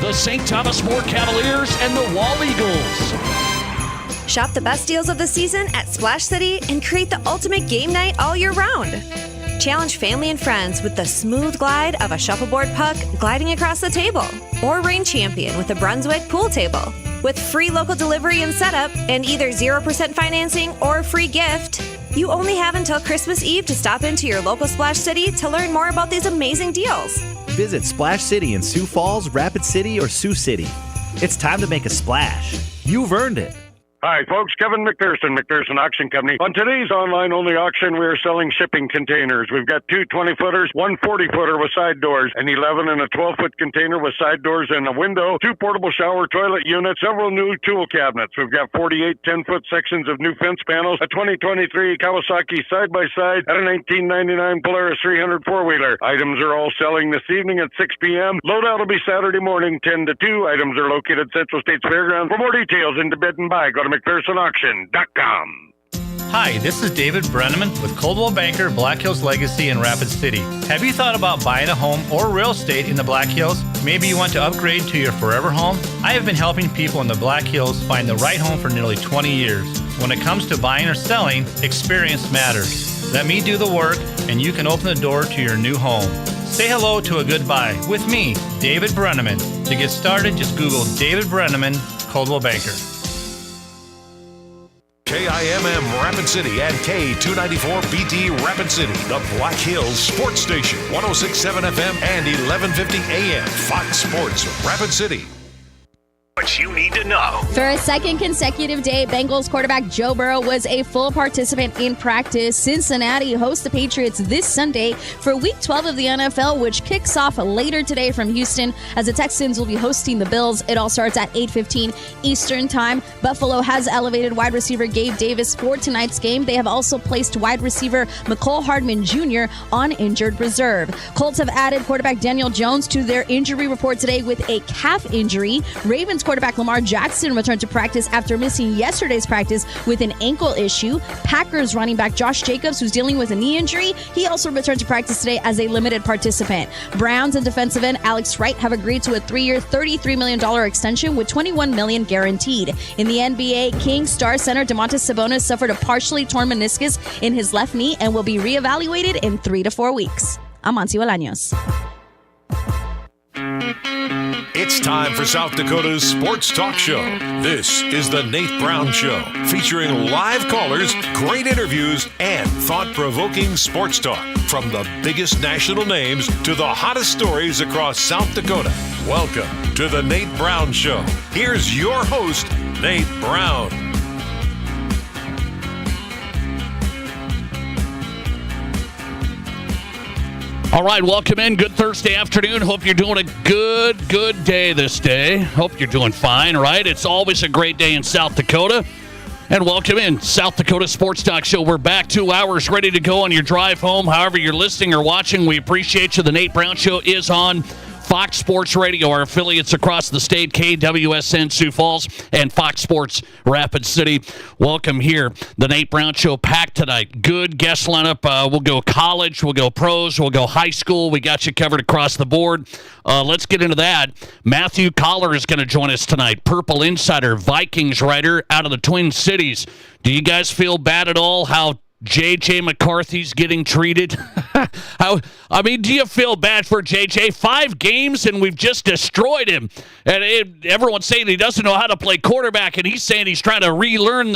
the St. Thomas More Cavaliers and the Wall Eagles. Shop the best deals of the season at Splash City and create the ultimate game night all year round. Challenge family and friends with the smooth glide of a shuffleboard puck gliding across the table, or reign champion with a Brunswick pool table. With free local delivery and setup and either 0% financing or a free gift, you only have until Christmas Eve to stop into your local Splash City to learn more about these amazing deals. Visit Splash City in Sioux Falls, Rapid City, or Sioux City. It's time to make a splash. You've earned it. Hi, folks. Kevin McPherson, McPherson Auction Company. On today's online-only auction, we are selling shipping containers. We've got 2 20-footers, 1 40-footer with side doors, an 11 and a 12-foot container with side doors and a window, 2 portable shower toilet units, several new tool cabinets. We've got 48 10-foot sections of new fence panels, a 2023 Kawasaki side-by-side, and a 1999 Polaris 300 four-wheeler. Items are all selling this evening at 6 p.m. Loadout will be Saturday morning, 10 to 2. Items are located at Central States Fairgrounds. For more details and to bid and buy, go to McPhersonAuction.com. Hi, this is David Brenneman with Coldwell Banker, Black Hills Legacy in Rapid City. Have you thought about buying a home or real estate in the Black Hills? Maybe you want to upgrade to your forever home? I have been helping people in the Black Hills find the right home for nearly 20 years. When it comes to buying or selling, experience matters. Let me do the work and you can open the door to your new home. Say hello to a good buy with me, David Brenneman. To get started, just Google David Brenneman, Coldwell Banker. KIMM Rapid City and K294BT Rapid City, the Black Hills Sports Station, 106.7 FM and 1150 AM, Fox Sports Rapid City. What you need to know. For a second consecutive day, Bengals quarterback Joe Burrow was a full participant in practice. Cincinnati hosts the Patriots this Sunday for Week 12 of the NFL, which kicks off later today from Houston as the Texans will be hosting the Bills. It all starts at 8:15 Eastern Time. Buffalo has elevated wide receiver Gabe Davis for tonight's game. They have also placed wide receiver McCole Hardman Jr. on injured reserve. Colts have added quarterback Daniel Jones to their injury report today with a calf injury. Ravens quarterback Lamar Jackson returned to practice after missing yesterday's practice with an ankle issue. Packers running back Josh Jacobs, who's dealing with a knee injury, he also returned to practice today as a limited participant. Browns and defensive end Alex Wright have agreed to a 3-year, $33 million extension with $21 million guaranteed. In the NBA, Kings star center Domantas Sabonis suffered a partially torn meniscus in his left knee and will be reevaluated in 3 to 4 weeks. I'm Monty Bolaños. It's time for South Dakota's Sports Talk Show. This is the Nate Brown Show, featuring live callers, great interviews, and thought-provoking sports talk. From the biggest national names to the hottest stories across South Dakota. Welcome to the Nate Brown Show. Here's your host, Nate Brown. All right, welcome in. Good Thursday afternoon. Hope you're doing a good day this day. Hope you're doing fine, right? It's always a great day in South Dakota. And welcome in, South Dakota Sports Talk Show. We're back 2 hours, ready to go on your drive home. However you're listening or watching, we appreciate you. The Nate Brown Show is on Fox Sports Radio, our affiliates across the state, KWSN Sioux Falls and Fox Sports Rapid City. Welcome here. The Nate Brown Show packed tonight. Good guest lineup. We'll go college, we'll go pros, we'll go high school. We got you covered across the board. Let's get into that. Matthew Collar is going to join us tonight. Purple Insider, Vikings writer out of the Twin Cities. Do you guys feel bad at all how J.J. McCarthy's getting treated? Do you feel bad for J.J.? 5 games and we've just destroyed him. And everyone's saying he doesn't know how to play quarterback, and he's saying he's trying to relearn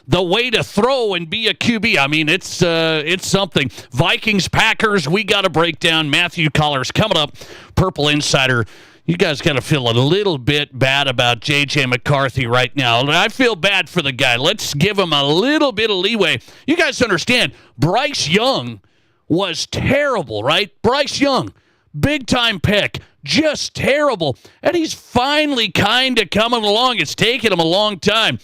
the way to throw and be a QB. I mean, it's something. Vikings, Packers, we got a breakdown. Matthew Collar's coming up. Purple Insider. You guys got to feel a little bit bad about J.J. McCarthy right now. I feel bad for the guy. Let's give him a little bit of leeway. You guys understand, Bryce Young was terrible, right? Bryce Young, big-time pick, just terrible. And he's finally kind of coming along. It's taken him a long time.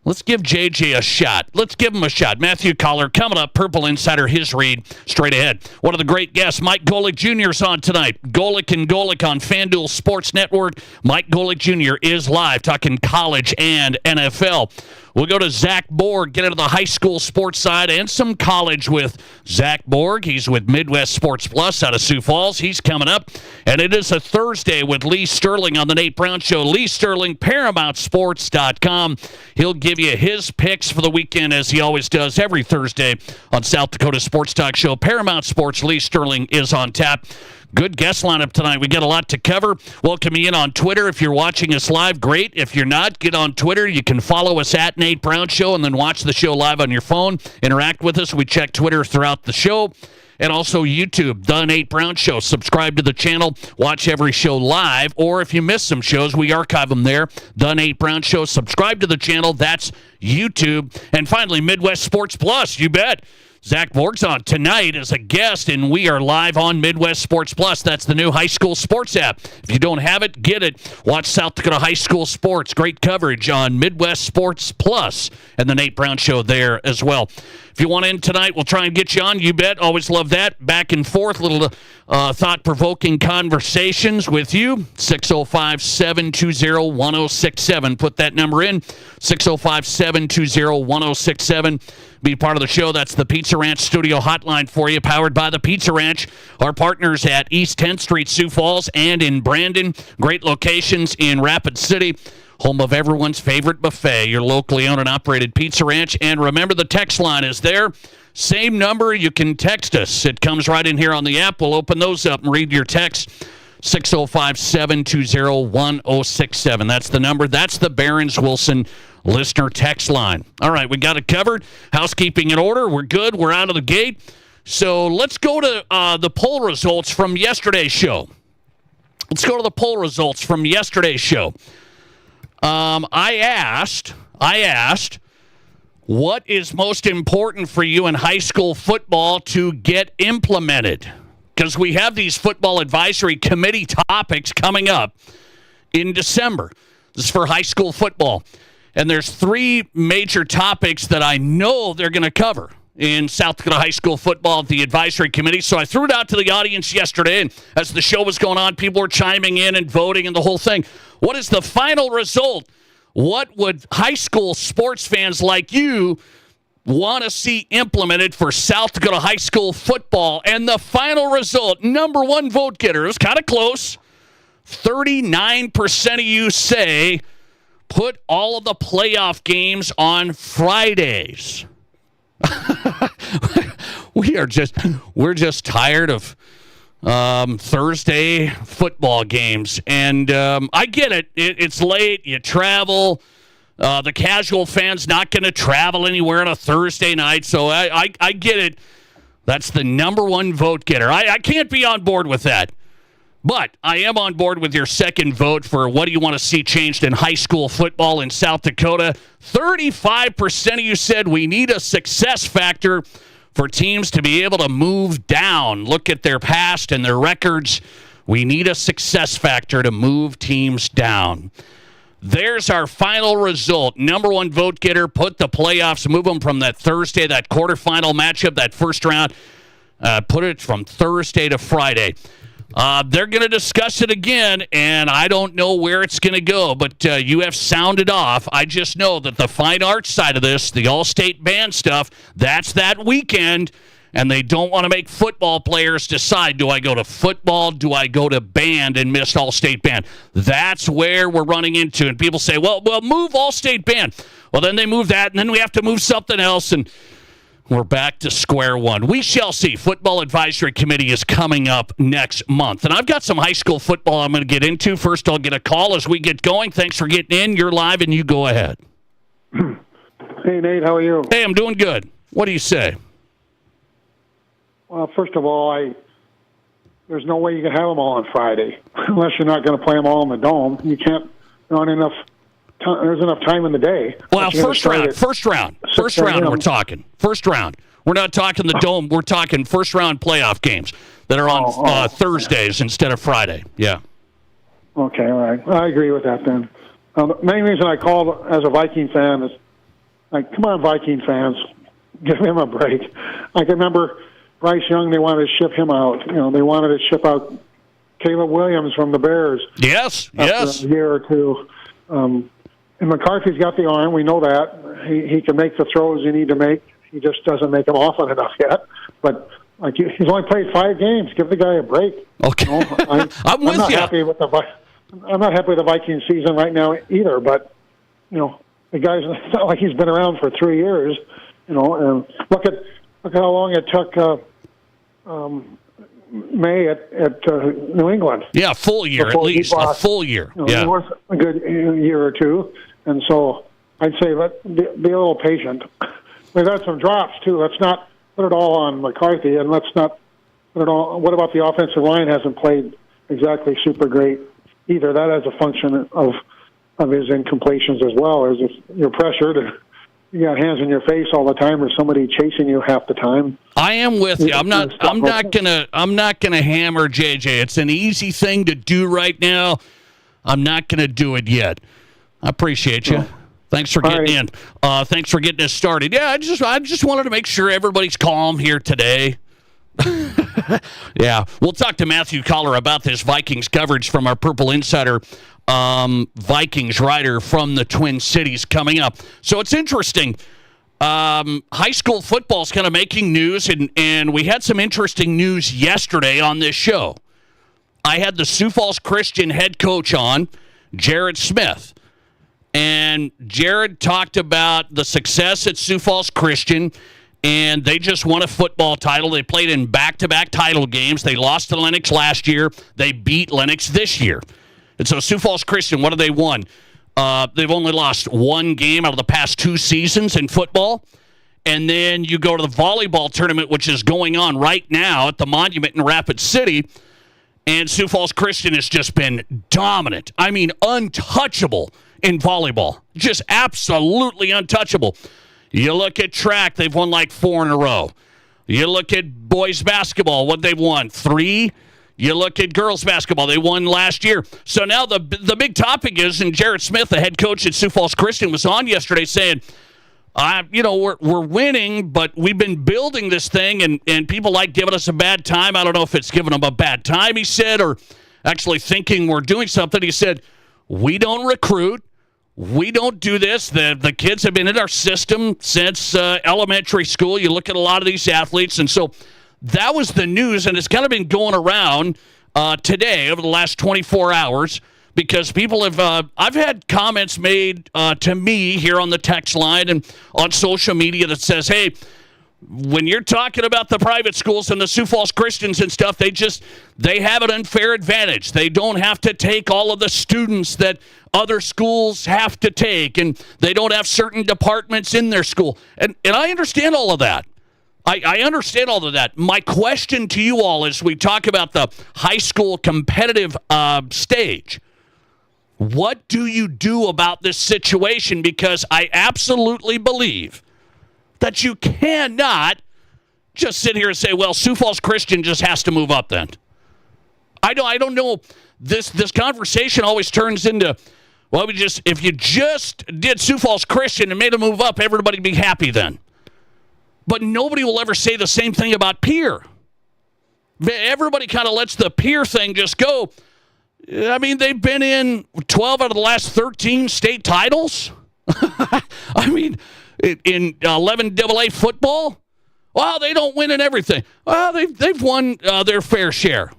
Let's give JJ a shot. Let's give him a shot. Matthew Collar coming up. Purple Insider, his read straight ahead. One of the great guests, Mike Golick Jr. is on tonight. Golick and Golick on FanDuel Sports Network. Mike Golick Jr. is live talking college and NFL. We'll go to Zach Borg, get into the high school sports side and some college with Zach Borg. He's with Midwest Sports Plus out of Sioux Falls. He's coming up. And it is a Thursday with Lee Sterling on the Nate Brown Show. Lee Sterling, ParamountSports.com. He'll give you his picks for the weekend, as he always does every Thursday on South Dakota Sports Talk Show. Paramount Sports, Lee Sterling is on tap. Good guest lineup tonight. We got a lot to cover. Welcome you in on Twitter. If you're watching us live, great. If you're not, get on Twitter. You can follow us at Nate Brown Show and then watch the show live on your phone. Interact with us. We check Twitter throughout the show. And also YouTube, The Nate Brown Show. Subscribe to the channel. Watch every show live. Or if you miss some shows, we archive them there. The Nate Brown Show. Subscribe to the channel. That's YouTube. And finally, Midwest Sports Plus. You bet. Zach Borg's on tonight as a guest, and we are live on Midwest Sports Plus. That's the new high school sports app. If you don't have it, get it. Watch South Dakota High School Sports. Great coverage on Midwest Sports Plus and the Nate Brown Show there as well. If you want in tonight, we'll try and get you on. You bet. Always love that. Back and forth, little thought-provoking conversations with you. 605-720-1067. Put that number in, 605-720-1067. Be part of the show. That's the Pizza Ranch Studio Hotline for you, powered by the Pizza Ranch. Our partners at East 10th Street, Sioux Falls, and in Brandon. Great locations in Rapid City. Home of everyone's favorite buffet, your locally owned and operated Pizza Ranch. And remember, the text line is there. Same number. You can text us. It comes right in here on the app. We'll open those up and read your text. 605-720-1067. That's the number. That's the Barron's Wilson listener text line. All right, we got it covered. Housekeeping in order. We're good. We're out of the gate. So let's go to the poll results from yesterday's show. Let's go to the poll results from yesterday's show. I asked, what is most important for you in high school football to get implemented? Because we have these football advisory committee topics coming up in December. This is for high school football. And there's three major topics that I know they're going to cover in South Dakota high school football at the advisory committee. So I threw it out to the audience yesterday, and as the show was going on, people were chiming in and voting and the whole thing. What is the final result? What would high school sports fans like you want to see implemented for South Dakota high school football? And the final result, number one vote getter, it was kind of close. 39% of you say put all of the playoff games on Fridays. We're just tired of Thursday football games, and I get it. It's late. You travel. The casual fan's not going to travel anywhere on a Thursday night, so I get it. That's the number one vote getter. I can't be on board with that. But I am on board with your second vote for what do you want to see changed in high school football in South Dakota. 35% of you said we need a success factor for teams to be able to move down. Look at their past and their records. We need a success factor to move teams down. There's our final result. Number one vote getter, put the playoffs, move them from that Thursday, that quarterfinal matchup, that first round, put it from Thursday to Friday. They're going to discuss it again, and I don't know where it's going to go, but you have sounded off. I just know that the fine arts side of this, the all-state band stuff, that's that weekend, and they don't want to make football players decide, do I go to football, do I go to band and miss all-state band? That's where we're running into, and people say, well, move all-state band. Well, then they move that, and then we have to move something else, and we're back to square one. We shall see. Football Advisory Committee is coming up next month. And I've got some high school football I'm going to get into. First, I'll get a call as we get going. Thanks for getting in. You're live, and you go ahead. Hey, Nate. How are you? Hey, I'm doing good. What do you say? Well, first of all, there's no way you can have them all on Friday unless you're not going to play them all in the Dome. You can't. Not enough. There's enough time in the day. Well, first round. We're talking first round. We're not talking the Dome. We're talking first round playoff games that are on Thursdays instead of Friday. Yeah. Okay, all right. I agree with that then. The main reason I called as a Viking fan is, like, come on, Viking fans, give him a break. I can remember Bryce Young. They wanted to ship him out. You know, they wanted to ship out Caleb Williams from the Bears. Yes. After a year or two. And McCarthy's got the arm. We know that. He can make the throws you need to make. He just doesn't make them often enough yet. But like he's only played 5 games. Give the guy a break. Okay, you know, I'm with not you. I'm not happy with the Vikings season right now either. But you know, the guy's it's not like he's been around for 3 years. You know, and look at how long it took May at New England. Yeah, full year at least. A full year. You know, yeah, it was a good year or two, and so I'd say be a little patient. We've had some drops too. Let's not put it all on McCarthy, and let's not put it all. What about the offensive line? Hasn't played exactly super great either. That has a function of his incompletions as well. As if you're pressured and you got hands in your face all the time, or somebody chasing you half the time. I am with you. I'm not gonna hammer JJ. It's an easy thing to do right now. I'm not gonna do it yet. I appreciate you. Thanks for getting in. Thanks for getting us started. Yeah, I just wanted to make sure everybody's calm here today. Yeah, we'll talk to Matthew Collar about this Vikings coverage from our Purple Insider Vikings writer from the Twin Cities coming up. So it's interesting. High school football is kind of making news, and we had some interesting news yesterday on this show. I had the Sioux Falls Christian head coach on, Jared Smith. And Jared talked about the success at Sioux Falls Christian, and they just won a football title. They played in back-to-back title games. They lost to Lennox last year. They beat Lennox this year. And so Sioux Falls Christian, what have they won? They've only lost 1 game out of the past 2 seasons in football. And then you go to the volleyball tournament, which is going on right now at the Monument in Rapid City. And Sioux Falls Christian has just been dominant. I mean, untouchable in volleyball. Just absolutely untouchable. You look at track, they've won like 4 in a row. You look at boys basketball, what they've won, 3. You look at girls basketball, they won last year. So now the big topic is, and Jared Smith, the head coach at Sioux Falls Christian, was on yesterday saying, we're winning, but we've been building this thing, and people like giving us a bad time. I don't know if it's giving them a bad time, he said, or actually thinking we're doing something. He said, we don't recruit. We don't do this. The kids have been in our system since elementary school. You look at a lot of these athletes, and so that was the news, and it's kind of been going around today over the last 24 hours because people have I've had comments made to me here on the text line and on social media that says, hey, when you're talking about the private schools and the Sioux Falls Christians and stuff, they have an unfair advantage. They don't have to take all of the students that other schools have to take, and they don't have certain departments in their school. And I understand all of that. I understand all of that. My question to you all is, we talk about the high school competitive stage. What do you do about this situation? Because I absolutely believe that you cannot just sit here and say, well, Sioux Falls Christian just has to move up then. I don't know. This conversation always turns into, well, if you just did Sioux Falls Christian and made them move up, everybody would be happy then. But nobody will ever say the same thing about Pierre. Everybody kind of lets the Pierre thing just go. I mean, they've been in 12 out of the last 13 state titles. I mean, in 11 AA football, well, they don't win in everything. Well, they've won their fair share.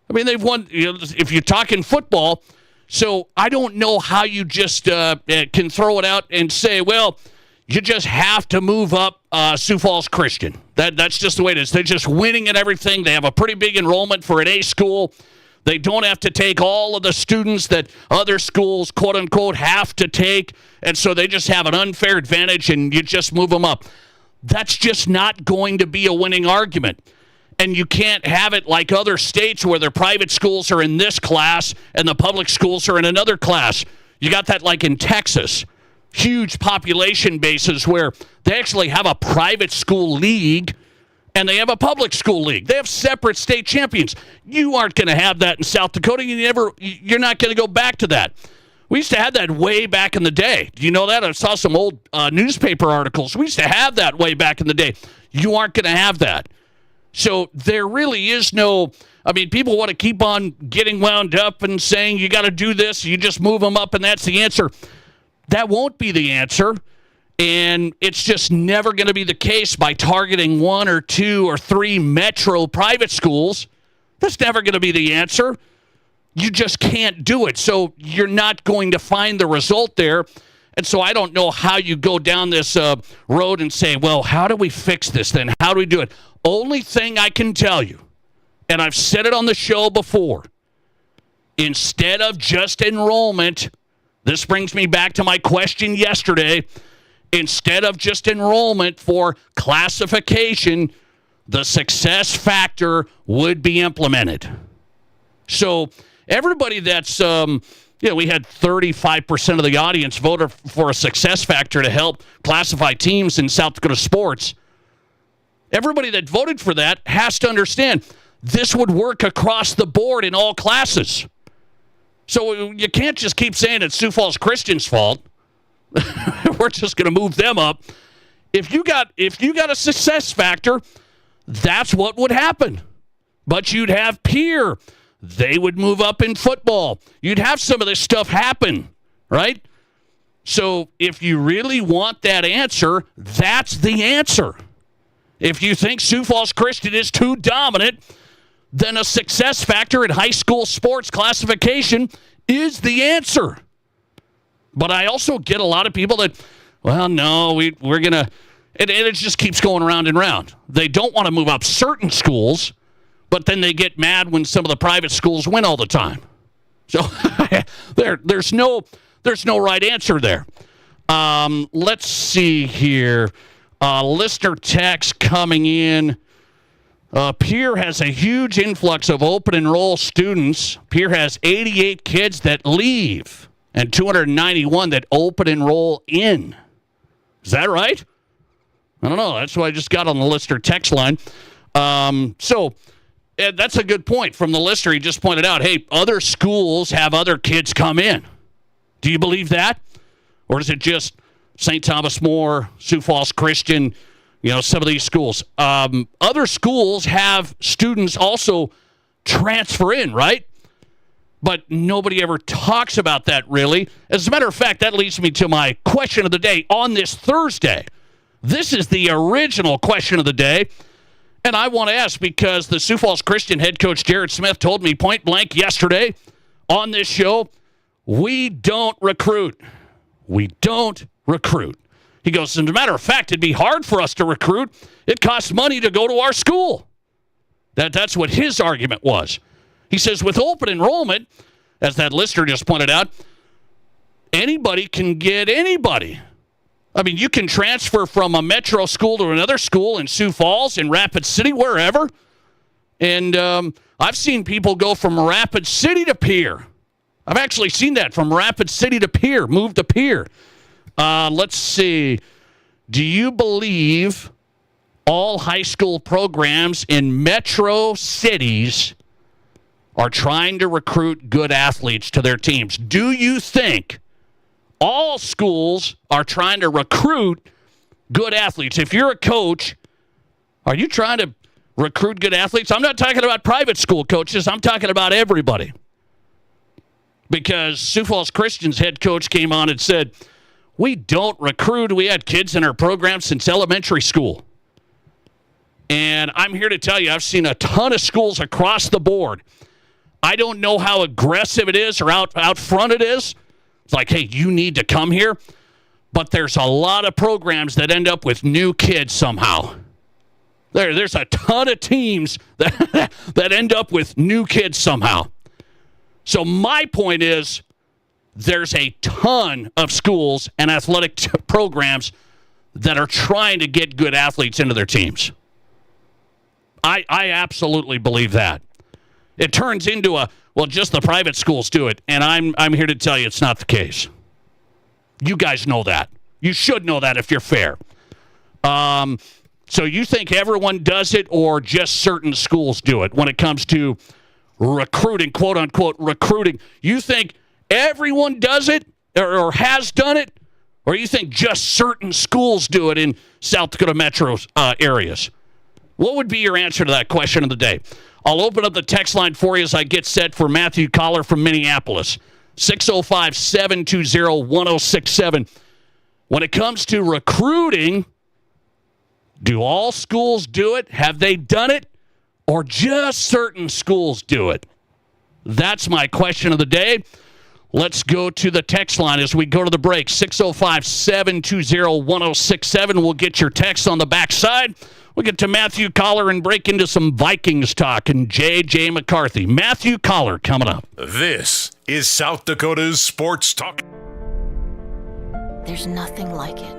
I mean, they've won, if you're talking football. So I don't know how you just can throw it out and say, well, you just have to move up Sioux Falls Christian. That's just the way it is. They're just winning at everything. They have a pretty big enrollment for an A school. They don't have to take all of the students that other schools, quote unquote, have to take. And so they just have an unfair advantage and you just move them up. That's just not going to be a winning argument. And you can't have it like other states where their private schools are in this class and the public schools are in another class. You got that like in Texas. Huge population bases where they actually have a private school league and they have a public school league. They have separate state champions. You aren't going to have that in South Dakota. You're not going to go back to that. We used to have that way back in the day. Do you know that? I saw some old newspaper articles. We used to have that way back in the day. You aren't going to have that. So there really is no, I mean, people want to keep on getting wound up and saying you got to do this. You just move them up and that's the answer. That won't be the answer. And it's just never going to be the case by targeting 1 or 2 or 3 metro private schools. That's never going to be the answer. You just can't do it. So you're not going to find the result there. And so I don't know how you go down this road and say, well, how do we fix this then? How do we do it? Only thing I can tell you, and I've said it on the show before, instead of just enrollment, this brings me back to my question yesterday, instead of just enrollment for classification, the success factor would be implemented. So everybody that's, we had 35% of the audience voted for a success factor to help classify teams in South Dakota sports. Everybody that voted for that has to understand this would work across the board in all classes. So you can't just keep saying it's Sioux Falls Christian's fault. We're just going to move them up. If you got a success factor, that's what would happen. But you'd have Pierre. They would move up in football. You'd have some of this stuff happen, right? So if you really want that answer, that's the answer. If you think Sioux Falls Christian is too dominant, then a success factor in high school sports classification is the answer. But I also get a lot of people that, well, no, we're going to, and it just keeps going round and round. They don't want to move up certain schools, but then they get mad when some of the private schools win all the time. So there's no right answer there. Let's see here. Listener text coming in. Pierre has a huge influx of open enroll students. Pierre has 88 kids that leave and 291 that open enroll in. Is that right? I don't know. That's what I just got on the listener text line. So that's a good point from the listener. He just pointed out, hey, other schools have other kids come in. Do you believe that? Or is it just St. Thomas More, Sioux Falls Christian, some of these schools? Other schools have students also transfer in, right? But nobody ever talks about that, really. As a matter of fact, that leads me to my question of the day on this Thursday. This is the original question of the day. And I want to ask because the Sioux Falls Christian head coach Jared Smith told me point blank yesterday on this show, we don't recruit. We don't recruit. He goes, as a matter of fact, it'd be hard for us to recruit. It costs money to go to our school. That's what his argument was. He says with open enrollment, as that listener just pointed out, anybody can get anybody. I mean, you can transfer from a metro school to another school in Sioux Falls, in Rapid City, wherever. And I've seen people go from Rapid City to Pierre. I've actually seen that, from Rapid City to Pierre, move to Pierre. Let's see. Do you believe all high school programs in metro cities are trying to recruit good athletes to their teams? Do you think all schools are trying to recruit good athletes? If you're a coach, are you trying to recruit good athletes? I'm not talking about private school coaches. I'm talking about everybody. Because Sioux Falls Christian's head coach came on and said, we don't recruit. We had kids in our program since elementary school. And I'm here to tell you, I've seen a ton of schools across the board. I don't know how aggressive it is or out front it is. It's like, hey, you need to come here. But there's a lot of programs that end up with new kids somehow. There's a ton of teams that end up with new kids somehow. So my point is, there's a ton of schools and athletic programs that are trying to get good athletes into their teams. I absolutely believe that. It turns into just the private schools do it, and I'm here to tell you it's not the case. You guys know that. You should know that if you're fair. So you think everyone does it or just certain schools do it when it comes to recruiting, quote-unquote recruiting? You think everyone does it or has done it, or you think just certain schools do it in South Dakota metro areas? What would be your answer to that question of the day? I'll open up the text line for you as I get set for Matthew Collar from Minneapolis. 605-720-1067. When it comes to recruiting, do all schools do it? Have they done it? Or just certain schools do it? That's my question of the day. Let's go to the text line as we go to the break. 605-720-1067. We'll get your text on the backside. We'll get to Matthew Collar and break into some Vikings talk and J.J. McCarthy. Matthew Collar coming up. This is South Dakota's Sports Talk. There's nothing like it.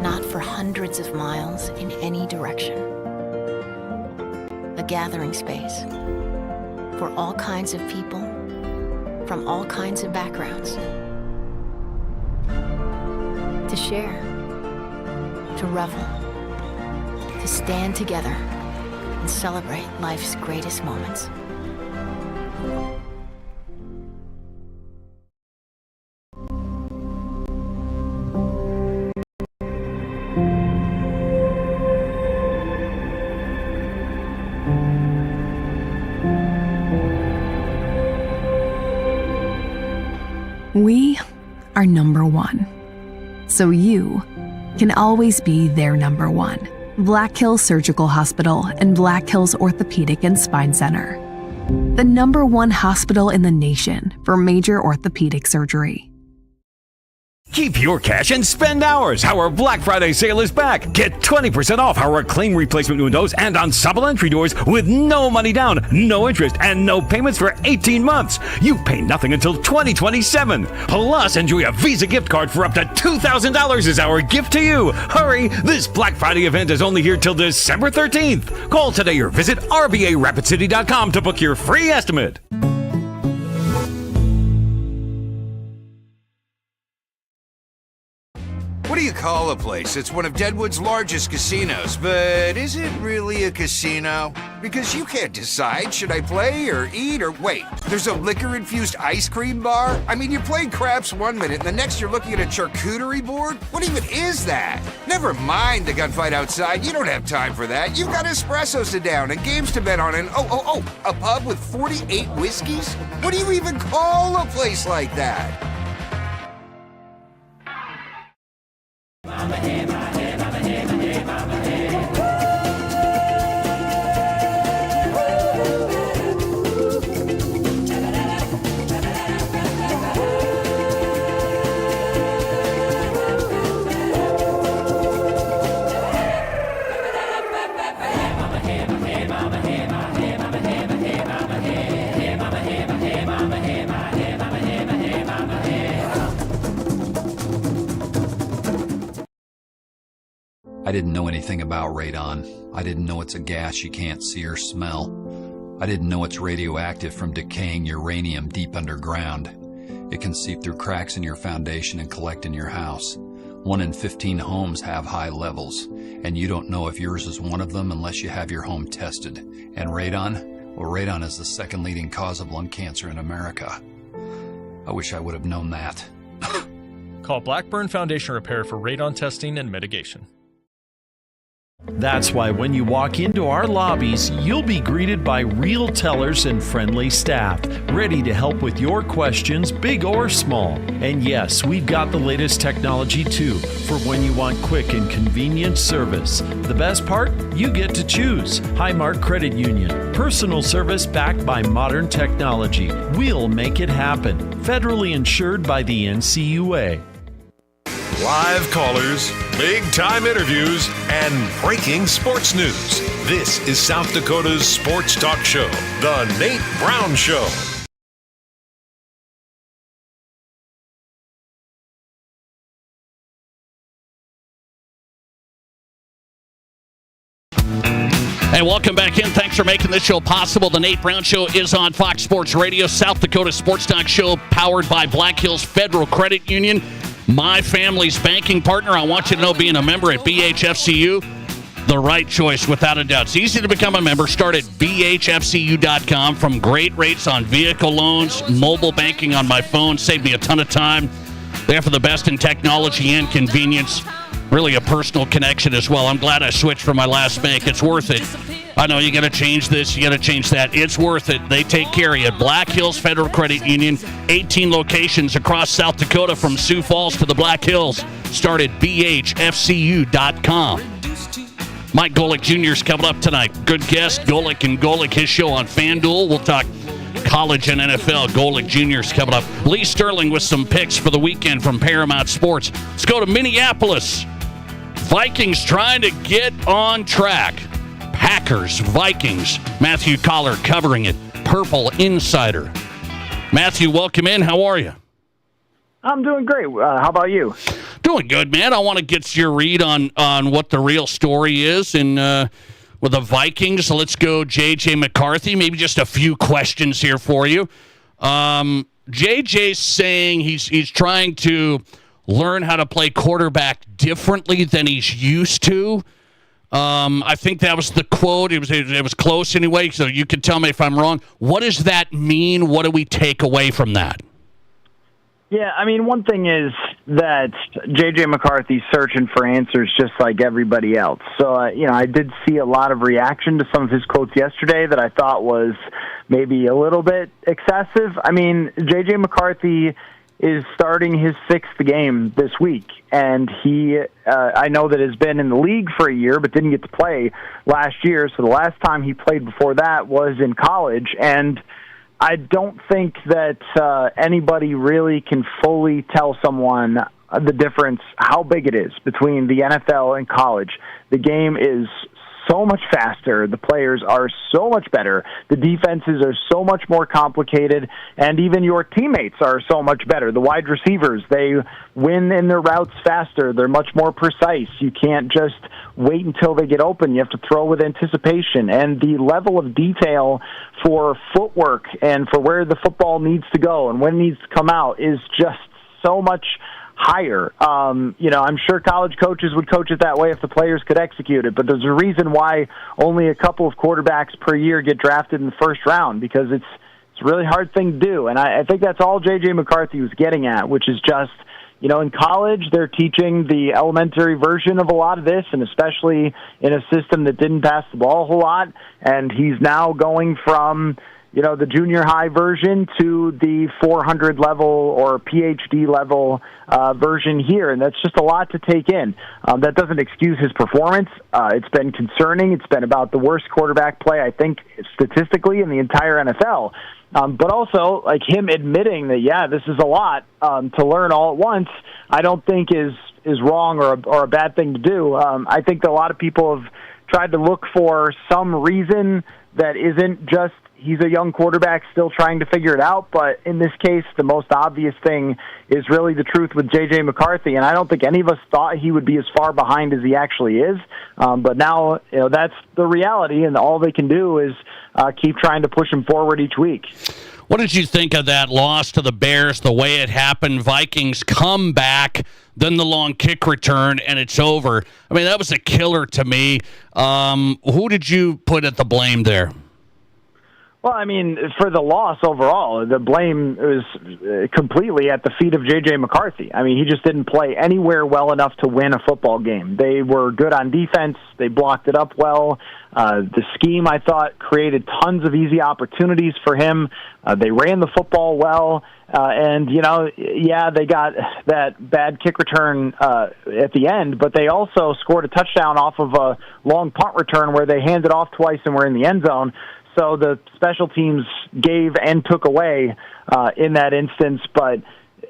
Not for hundreds of miles in any direction. A gathering space for all kinds of people from all kinds of backgrounds. To share, to revel, to stand together and celebrate life's greatest moments. We are number one, so you can always be their number one. Black Hills Surgical Hospital and Black Hills Orthopedic and Spine Center. The number one hospital in the nation for major orthopedic surgery. Keep your cash and spend ours. Our Black Friday sale is back. Get 20% off our clean replacement windows and ensemble entry doors with no money down, no interest, and no payments for 18 months. You pay nothing until 2027. Plus, enjoy a Visa gift card for up to $2,000 as our gift to you. Hurry! This Black Friday event is only here till December 13th. Call today or visit RBARapidCity.com to book your free estimate. What do you call a place? It's one of Deadwood's largest casinos, but is it really a casino? Because you can't decide, should I play or eat or wait? There's a liquor-infused ice cream bar? I mean, you're playing craps one minute, and the next you're looking at a charcuterie board? What even is that? Never mind the gunfight outside, you don't have time for that. You've got espressos to down and games to bet on and a pub with 48 whiskeys? What do you even call a place like that? I didn't know anything about radon. I didn't know it's a gas you can't see or smell. I didn't know it's radioactive from decaying uranium deep underground. It can seep through cracks in your foundation and collect in your house. 1 in 15 homes have high levels, and you don't know if yours is one of them unless you have your home tested. And radon? Well, radon is the second leading cause of lung cancer in America. I wish I would have known that. Call Blackburn Foundation Repair for radon testing and mitigation. That's why when you walk into our lobbies, you'll be greeted by real tellers and friendly staff, ready to help with your questions, big or small. And yes, we've got the latest technology too, for when you want quick and convenient service. The best part? You get to choose. Highmark Credit Union. Personal service backed by modern technology. We'll make it happen. Federally insured by the NCUA. Live callers, big-time interviews, and breaking sports news. This is South Dakota's Sports Talk Show, The Nate Brown Show. Hey, welcome back in. Thanks for making this show possible. The Nate Brown Show is on Fox Sports Radio, South Dakota Sports Talk Show, powered by Black Hills Federal Credit Union. My family's banking partner. I want you to know, being a member at BHFCU, the right choice without a doubt. It's easy to become a member. Start at BHFCU.com. From great rates on vehicle loans, mobile banking on my phone. Saved me a ton of time. They offer the best in technology and convenience. Really a personal connection as well. I'm glad I switched from my last bank. It's worth it. I know you got to change this, you got to change that. It's worth it. They take care of you. Black Hills Federal Credit Union, 18 locations across South Dakota from Sioux Falls to the Black Hills. Start at bhfcu.com. Mike Golick Jr. is coming up tonight. Good guest, Golick and Golick, his show on FanDuel. We'll talk college and NFL. Golick Jr. is coming up. Lee Sterling with some picks for the weekend from Paramount Sports. Let's go to Minneapolis. Vikings trying to get on track. Packers, Vikings. Matthew Collar covering it. Purple Insider. Matthew, welcome in. How are you? I'm doing great. How about you? Doing good, man. I want to get your read on what the real story is with the Vikings. So let's go J.J. McCarthy. Maybe just a few questions here for you. J.J.'s saying he's trying to learn how to play quarterback differently than he's used to. I think that was the quote. It was close anyway, so you can tell me if I'm wrong. What does that mean? What do we take away from that? Yeah, I mean, one thing is that J.J. McCarthy's searching for answers just like everybody else. So, I did see a lot of reaction to some of his quotes yesterday that I thought was maybe a little bit excessive. I mean, J.J. McCarthy is starting his 6th game this week, and he, I know that has been in the league for a year but didn't get to play last year, so the last time he played before that was in college, and I don't think that anybody really can fully tell someone the difference, how big it is between the NFL and college. The game is so much faster. The players are so much better. The defenses are so much more complicated, and even your teammates are so much better. The wide receivers, they win in their routes faster. They're much more precise. You can't just wait until they get open. You have to throw with anticipation. And the level of detail for footwork and for where the football needs to go and when it needs to come out is just so much higher. I'm sure college coaches would coach it that way if the players could execute it, but there's a reason why only a couple of quarterbacks per year get drafted in the first round, because it's a really hard thing to do. And I think that's all J.J. McCarthy was getting at, which is just, in college they're teaching the elementary version of a lot of this, and especially in a system that didn't pass the ball a whole lot, and he's now going from the junior high version to the 400 level or PhD level version here, and that's just a lot to take in. That doesn't excuse his performance. It's been concerning. It's been about the worst quarterback play, I think, statistically in the entire NFL. But also, like, him admitting that, this is a lot to learn all at once, I don't think is wrong or a bad thing to do. I think that a lot of people have tried to look for some reason that isn't just he's a young quarterback still trying to figure it out, but in this case, the most obvious thing is really the truth with J.J. McCarthy, and I don't think any of us thought he would be as far behind as he actually is, but now that's the reality, and all they can do is keep trying to push him forward each week. What did you think of that loss to the Bears, the way it happened? Vikings come back, then the long kick return, and it's over. I mean, that was a killer to me. Who did you put at the blame there? Well, I mean, for the loss overall, the blame was completely at the feet of J.J. McCarthy. I mean, he just didn't play anywhere well enough to win a football game. They were good on defense. They blocked it up well. The scheme, I thought, created tons of easy opportunities for him. They ran the football well. And, they got that bad kick return at the end, but they also scored a touchdown off of a long punt return where they handed off twice and were in the end zone. So the special teams gave and took away in that instance, but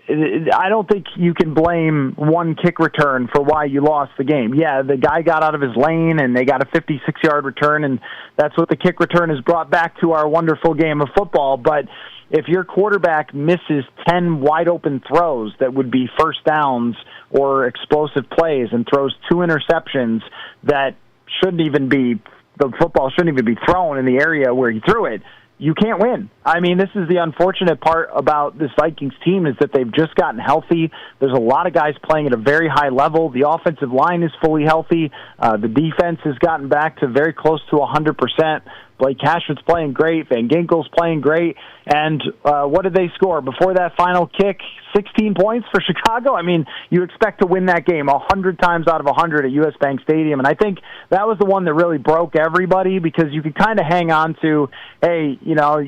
I don't think you can blame one kick return for why you lost the game. Yeah, the guy got out of his lane, and they got a 56-yard return, and that's what the kick return has brought back to our wonderful game of football. But if your quarterback misses 10 wide-open throws that would be first downs or explosive plays and throws 2 interceptions that shouldn't even be the football shouldn't even be thrown in the area where he threw it, you can't win. I mean, this is the unfortunate part about this Vikings team is that they've just gotten healthy. There's a lot of guys playing at a very high level. The offensive line is fully healthy. The defense has gotten back to very close to 100%. Blake Cashman's playing great. Van Ginkel's playing great. And what did they score before that final kick? 16 points for Chicago? I mean, you expect to win that game 100 times out of 100 at US Bank Stadium. And I think that was the one that really broke everybody, because you could kind of hang on to, hey,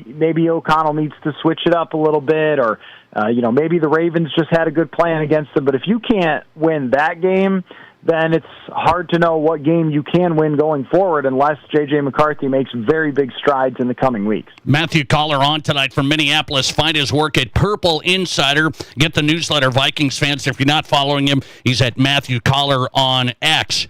maybe O'Connell needs to switch it up a little bit, or maybe the Ravens just had a good plan against them. But if you can't win that game, then it's hard to know what game you can win going forward unless J.J. McCarthy makes very big strides in the coming weeks. Matthew Coller on tonight from Minneapolis. Find his work at Purple Insider. Get the newsletter, Vikings fans. If you're not following him, he's at Matthew Coller on X.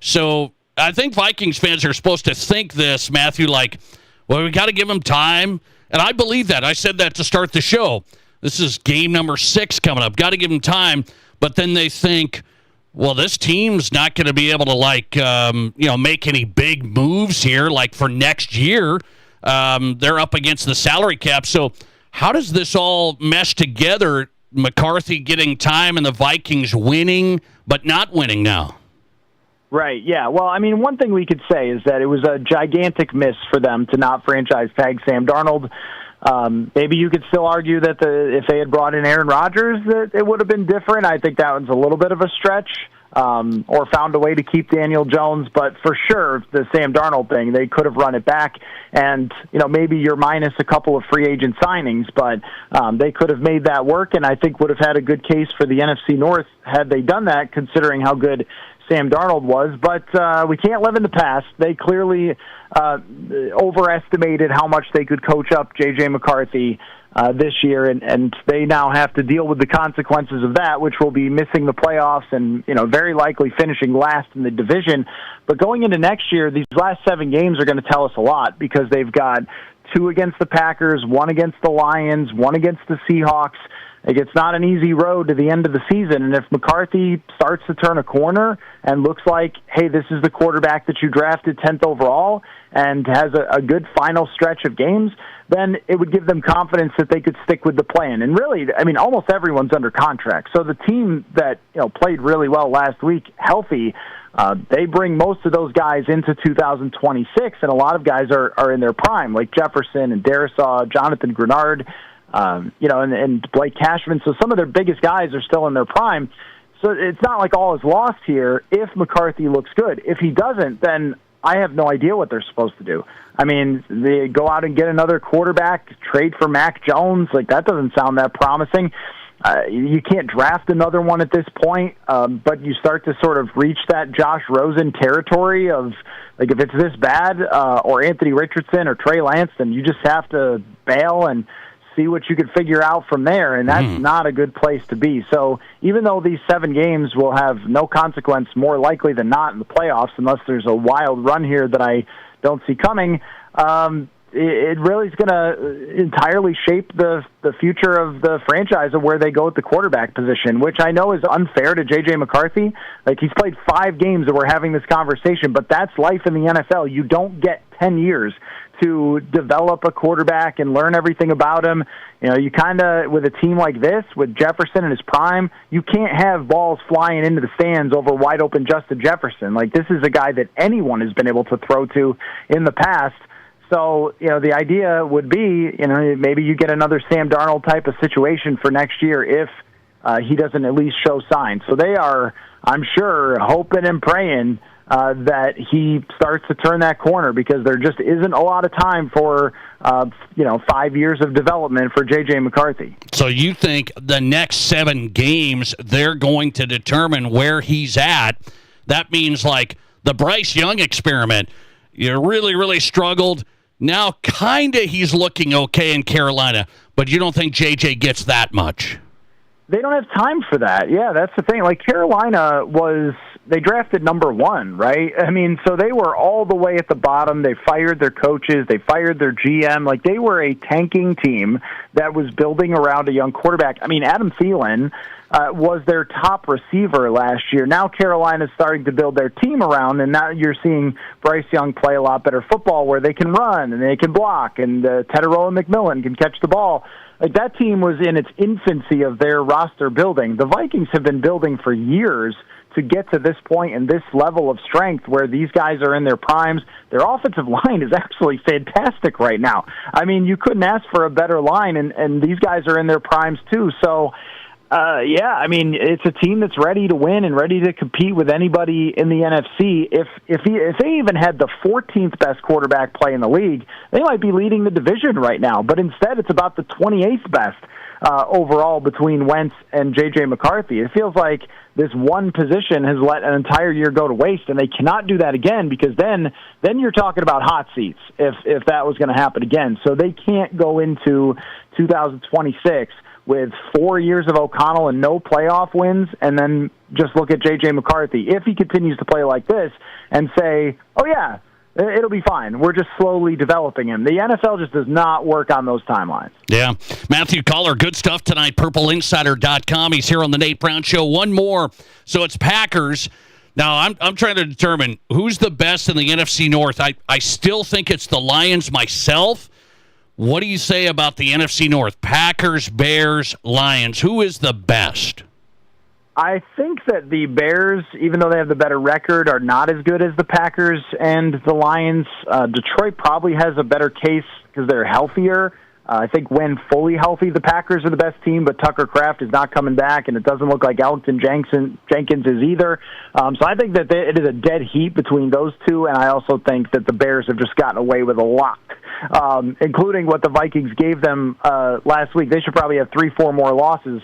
So I think Vikings fans are supposed to think this, Matthew, like, well, we got to give him time. And I believe that. I said that to start the show. This is game number 6 coming up. Got to give him time. But then they think, well, this team's not going to be able to, make any big moves here, like for next year. They're up against the salary cap. So how does this all mesh together? McCarthy getting time and the Vikings winning, but not winning now. Right, yeah. Well, I mean, one thing we could say is that it was a gigantic miss for them to not franchise tag Sam Darnold. Maybe you could still argue that if they had brought in Aaron Rodgers, that it would have been different. I think that was a little bit of a stretch, or found a way to keep Daniel Jones. But for sure, the Sam Darnold thing, they could have run it back. And, maybe you're minus a couple of free agent signings, but they could have made that work, and I think would have had a good case for the NFC North had they done that, considering how good Sam Darnold was. But we can't live in the past. They clearly overestimated how much they could coach up J.J. McCarthy this year, and they now have to deal with the consequences of that, which will be missing the playoffs and very likely finishing last in the division. But going into next year, these last 7 games are going to tell us a lot, because they've got 2 against the Packers, 1 against the Lions, 1 against the Seahawks. It's not an easy road to the end of the season, and if McCarthy starts to turn a corner and looks like, hey, this is the quarterback that you drafted 10th overall and has a good final stretch of games, then it would give them confidence that they could stick with the plan. And really, I mean, almost everyone's under contract. So the team that played really well last week, healthy, they bring most of those guys into 2026, and a lot of guys are in their prime, like Jefferson and Darisaw, Jonathan Grenard, and Blake Cashman. So some of their biggest guys are still in their prime. So it's not like all is lost here if McCarthy looks good. If he doesn't, then I have no idea what they're supposed to do. I mean, they go out and get another quarterback, trade for Mac Jones. Like, that doesn't sound that promising. You can't draft another one at this point, but you start to sort of reach that Josh Rosen territory of, like, if it's this bad, or Anthony Richardson or Trey Lance, then you just have to bail and see what you could figure out from there, and that's not a good place to be. So even though these 7 games will have no consequence more likely than not in the playoffs, unless there's a wild run here that I don't see coming, it really is going to entirely shape the future of the franchise of where they go at the quarterback position, which I know is unfair to J.J. McCarthy. Like, he's played 5 games that we're having this conversation, but that's life in the NFL. You don't get 10 years to develop a quarterback and learn everything about him. You kind of, with a team like this, with Jefferson in his prime, you can't have balls flying into the stands over wide open Justin Jefferson. Like, this is a guy that anyone has been able to throw to in the past. So, the idea would be, maybe you get another Sam Darnold type of situation for next year if he doesn't at least show signs. So they are, I'm sure, hoping and praying that he starts to turn that corner, because there just isn't a lot of time for 5 years of development for J.J. McCarthy. So you think the next 7 games, they're going to determine where he's at? That means, like, the Bryce Young experiment. You really, really struggled. Now kind of he's looking okay in Carolina, but you don't think J.J. gets that much? They don't have time for that. Yeah, that's the thing. Like, Carolina they drafted number 1, right? I mean, so they were all the way at the bottom. They fired their coaches. They fired their GM. Like, they were a tanking team that was building around a young quarterback. I mean, Adam Thielen was their top receiver last year. Now Carolina's starting to build their team around, and now you're seeing Bryce Young play a lot better football where they can run and they can block, and Tedero and McMillan can catch the ball. Like, that team was in its infancy of their roster building. The Vikings have been building for years to get to this point and this level of strength where these guys are in their primes. Their offensive line is actually fantastic right now. I mean, you couldn't ask for a better line, and these guys are in their primes too. So, yeah, I mean, it's a team that's ready to win and ready to compete with anybody in the NFC. If they even had the 14th best quarterback play in the league, they might be leading the division right now. But instead, it's about the 28th best overall between Wentz and J.J. McCarthy. It feels like this one position has let an entire year go to waste, and they cannot do that again, because then you're talking about hot seats if that was going to happen again. So they can't go into 2026 with 4 years of O'Connell and no playoff wins, and then just look at J.J. McCarthy, if he continues to play like this, and say, oh, yeah, it'll be fine. We're just slowly developing him. The NFL just does not work on those timelines. Yeah. Matthew Coller, good stuff tonight, purpleinsider.com. He's here on the Nate Brown Show. One more. So it's Packers. Now, I'm trying to determine who's the best in the NFC North. I still think it's the Lions myself. What do you say about the NFC North? Packers, Bears, Lions. Who is the best? I think that the Bears, even though they have the better record, are not as good as the Packers and the Lions. Detroit probably has a better case because they're healthier. I think when fully healthy, the Packers are the best team, but Tucker Kraft is not coming back, and it doesn't look like Elgton Jenkins is either. So I think that it is a dead heat between those two, and I also think that the Bears have just gotten away with a lot, including what the Vikings gave them last week. They should probably have 3-4 more losses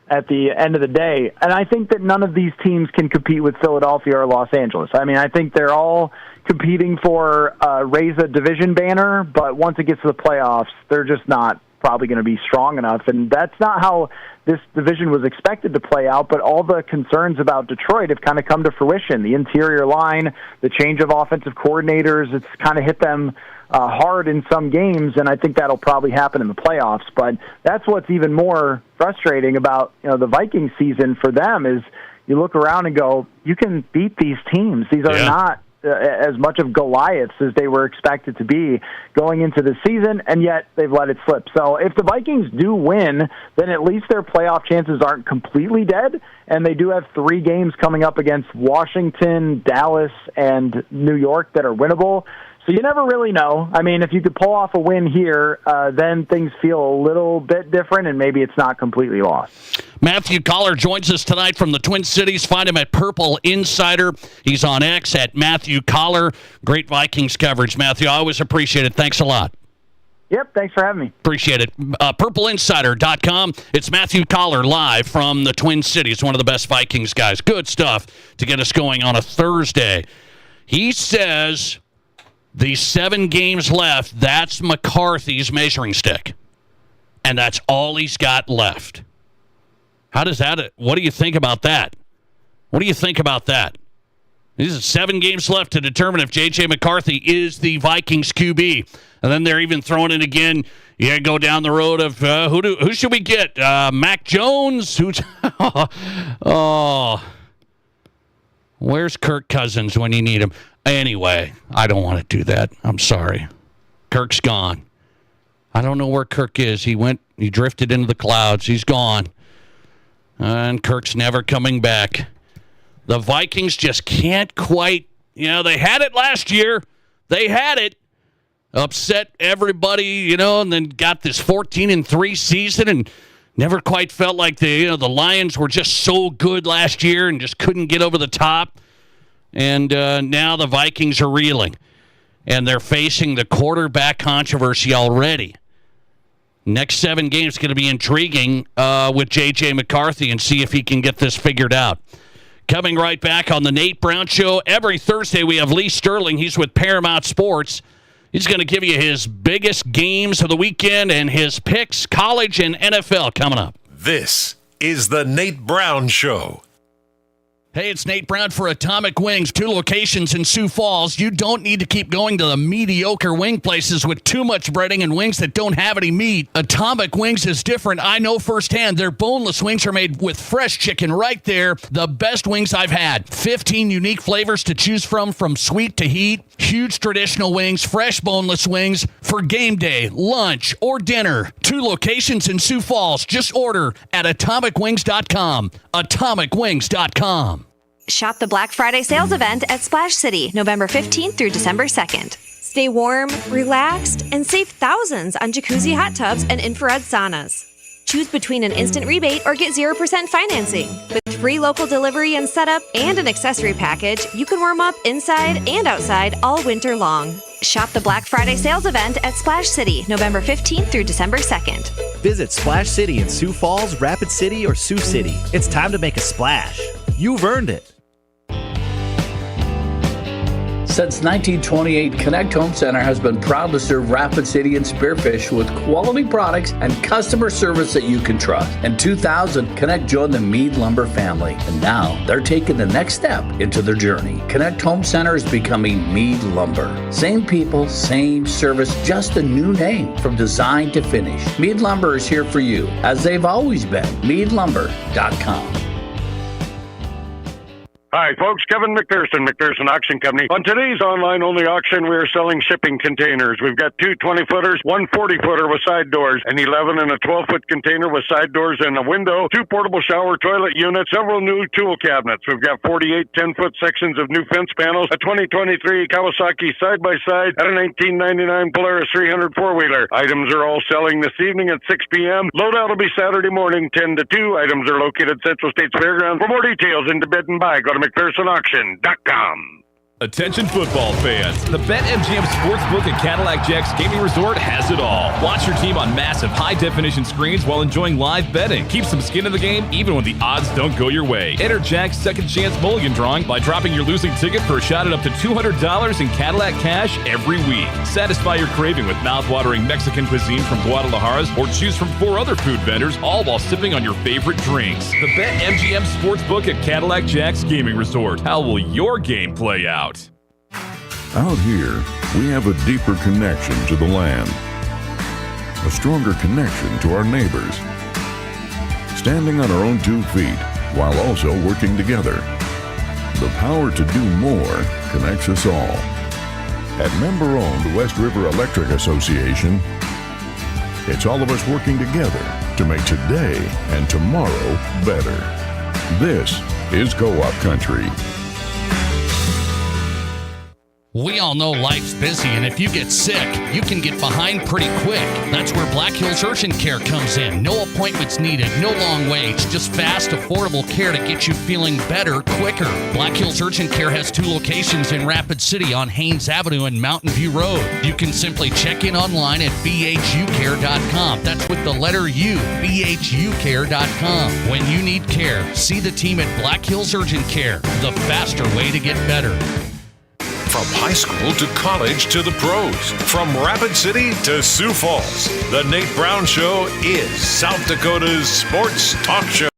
at the end of the day. And I think that none of these teams can compete with Philadelphia or Los Angeles. I mean, I think they're all competing for raise a division banner, but once it gets to the playoffs, they're just not probably going to be strong enough. And that's not how this division was expected to play out, but all the concerns about Detroit have kind of come to fruition. The interior line, the change of offensive coordinators, it's kind of hit them hard in some games, and I think that'll probably happen in the playoffs. But that's what's even more frustrating about the Vikings season for them is you look around and go, you can beat these teams. These are not as much of Goliaths as they were expected to be going into the season, and yet they've let it slip. So if the Vikings do win, then at least their playoff chances aren't completely dead, and they do have 3 games coming up against Washington, Dallas, and New York that are winnable. So you never really know. I mean, if you could pull off a win here, then things feel a little bit different, and maybe it's not completely lost. Matthew Coller joins us tonight from the Twin Cities. Find him at Purple Insider. He's on X at Matthew Coller. Great Vikings coverage, Matthew. I always appreciate it. Thanks a lot. Yep, thanks for having me. Appreciate it. PurpleInsider.com. It's Matthew Coller live from the Twin Cities, one of the best Vikings guys. Good stuff to get us going on a Thursday. He says the 7 games left, that's McCarthy's measuring stick. And that's all he's got left. What do you think about that? What do you think about that? These are 7 games left to determine if J.J. McCarthy is the Vikings QB. And then they're even throwing it again. You go down the road of who should we get? Mac Jones? Where's Kirk Cousins when you need him? Anyway, I don't want to do that. I'm sorry. Kirk's gone. I don't know where Kirk is. He drifted into the clouds. He's gone. And Kirk's never coming back. The Vikings just can't quite, they had it last year. They had it. Upset everybody, and then got this 14-3 season and never quite felt like the Lions were just so good last year and just couldn't get over the top. And now the Vikings are reeling. And they're facing the quarterback controversy already. Next 7 games going to be intriguing with J.J. McCarthy and see if he can get this figured out. Coming right back on the Nate Brown Show. Every Thursday we have Lee Sterling. He's with Paramount Sports. He's going to give you his biggest games of the weekend and his picks, college and NFL, coming up. This is the Nate Brown Show. Hey, it's Nate Brown for Atomic Wings, 2 locations in Sioux Falls. You don't need to keep going to the mediocre wing places with too much breading and wings that don't have any meat. Atomic Wings is different. I know firsthand. Their boneless wings are made with fresh chicken right there. The best wings I've had. 15 unique flavors to choose from sweet to heat. Huge traditional wings, fresh boneless wings for game day, lunch, or dinner. 2 locations in Sioux Falls. Just order at AtomicWings.com. AtomicWings.com. Shop the Black Friday sales event at Splash City, November 15th through December 2nd. Stay warm, relaxed, and save thousands on jacuzzi hot tubs and infrared saunas. Choose between an instant rebate or get 0% financing. With free local delivery and setup and an accessory package, you can warm up inside and outside all winter long. Shop the Black Friday sales event at Splash City, November 15th through December 2nd. Visit Splash City in Sioux Falls, Rapid City, or Sioux City. It's time to make a splash. You've earned it. Since 1928, Connect Home Center has been proud to serve Rapid City and Spearfish with quality products and customer service that you can trust. In 2000, Connect joined the Mead Lumber family, and now they're taking the next step into their journey. Connect Home Center is becoming Mead Lumber. Same people, same service, just a new name from design to finish. Mead Lumber is here for you, as they've always been. MeadLumber.com. Hi, folks. Kevin McPherson, McPherson Auction Company. On today's online-only auction, we are selling shipping containers. We've got 2 20-footers, 1 40-footer with side doors, an 11 and a 12-foot container with side doors and a window, 2 portable shower toilet units, several new tool cabinets. We've got 48 10-foot sections of new fence panels, a 2023 Kawasaki side-by-side, and a 1999 Polaris 300 4-wheeler. Items are all selling this evening at 6 p.m. Loadout will be Saturday morning, 10 to 2. Items are located at Central States Fairgrounds. For more details and to bid and buy, go to McPhersonAuction.com. Attention football fans, the BetMGM Sportsbook at Cadillac Jack's Gaming Resort has it all. Watch your team on massive high-definition screens while enjoying live betting. Keep some skin in the game even when the odds don't go your way. Enter Jack's Second Chance Mulligan Drawing by dropping your losing ticket for a shot at up to $200 in Cadillac cash every week. Satisfy your craving with mouth-watering Mexican cuisine from Guadalajara's or choose from 4 other food vendors, all while sipping on your favorite drinks. The BetMGM Sportsbook at Cadillac Jack's Gaming Resort. How will your game play out? Out here, we have a deeper connection to the land, a stronger connection to our neighbors, standing on our own 2 feet while also working together. The power to do more connects us all. At member-owned West River Electric Association, it's all of us working together to make today and tomorrow better. This is Co-op Country. We all know life's busy, and if you get sick, you can get behind pretty quick. That's where Black Hills Urgent Care comes in. No appointments needed, no long waits, just fast, affordable care to get you feeling better quicker. Black Hills Urgent Care has 2 locations in Rapid City on Haynes Avenue and Mountain View Road. You can simply check in online at bhucare.com. That's with the letter U, bhucare.com. When you need care, see the team at Black Hills Urgent Care, the faster way to get better. From high school to college to the pros, from Rapid City to Sioux Falls, the Nate Brown Show is South Dakota's sports talk show.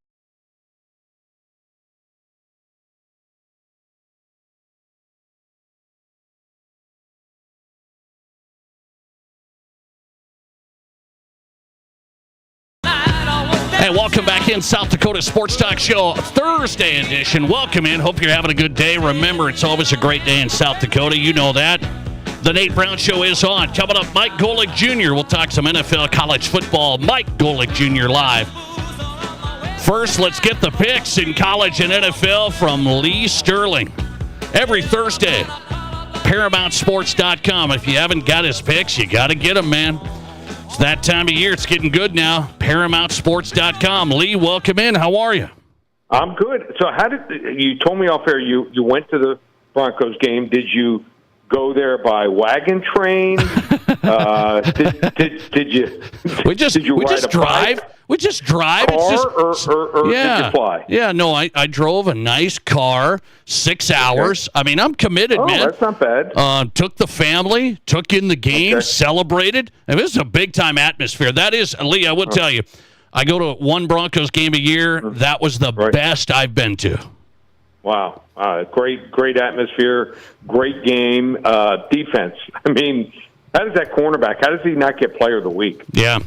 Hey, welcome back in South Dakota Sports Talk Show, Thursday edition. Welcome in. Hope you're having a good day. Remember, it's always a great day in South Dakota. You know that. The Nate Brown Show is on. Coming up, Mike Golick Jr. We'll talk some NFL college football. Mike Golick Jr. live. First, let's get the picks in college and NFL from Lee Sterling. Every Thursday, ParamountSports.com. If you haven't got his picks, you got to get them, man. It's that time of year. It's getting good now. ParamountSports.com. Lee, welcome in. How are you? I'm good. So how did you told me off air you went to the Broncos game? Did you go there by wagon train? Did you? We just drive. We just drive. Car or yeah. did you fly? Yeah, no, I drove a nice car, 6 hours. I mean, I'm committed, man. Oh, that's not bad. Took the family, took in the game, celebrated. And this is a big-time atmosphere. That is, Lee, I would tell you, I go to one Broncos game a year. That was the best I've been to. Wow. Great atmosphere, great game, defense. I mean, how does that cornerback, how does he not get player of the week? Yeah.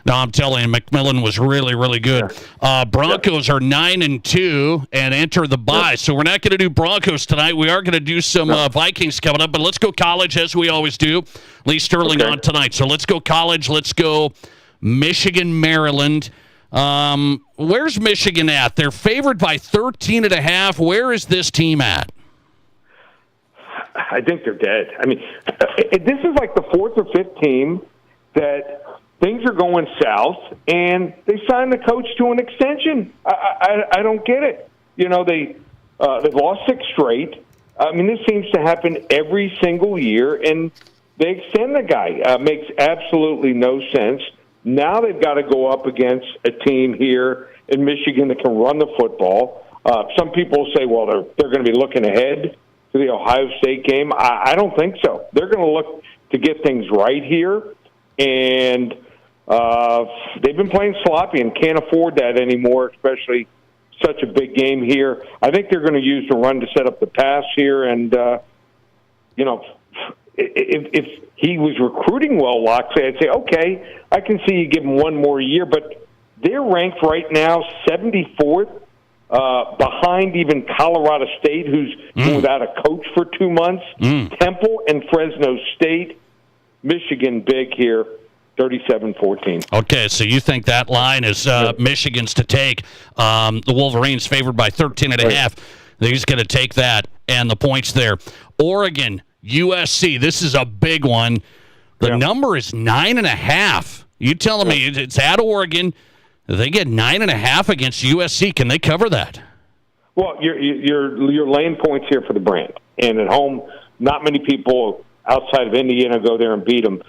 No, I'm telling you, McMillan was really, really good. Broncos are 9-2 and enter the bye. So we're not going to do Broncos tonight. We are going to do some Vikings coming up, but let's go college as we always do. Lee Sterling on tonight. So let's go college. Let's go Michigan, Maryland. Where's Michigan at? They're favored by 13.5. Where is this team at? I think they're dead. I mean, this is like the fourth or fifth team that things are going south, and they signed the coach to an extension. I don't get it. You know, they've lost 6 straight. I mean, this seems to happen every single year, and they extend the guy. Makes absolutely no sense. Now they've got to go up against a team here in Michigan that can run the football. Some people say, well, they're going to be looking ahead to the Ohio State game. I don't think so. They're going to look to get things right here, and they've been playing sloppy and can't afford that anymore, especially such a big game here. I think they're going to use the run to set up the pass here, and, you know, if he was recruiting well, Loxley, I'd say, okay, I can see you give him one more year, but they're ranked right now 74th, behind even Colorado State, who's been without a coach for 2 months, Temple and Fresno State, Michigan big here, 37-14. Okay, so you think that line is Michigan's to take. The Wolverines favored by 13.5. They're just going to take that and the points there. Oregon, USC, this is a big one. The number is 9.5. You telling me it's at Oregon. They get 9.5 against USC. Can they cover that? Well, you're laying points here for the brand. And at home, not many people outside of Indiana go there and beat them.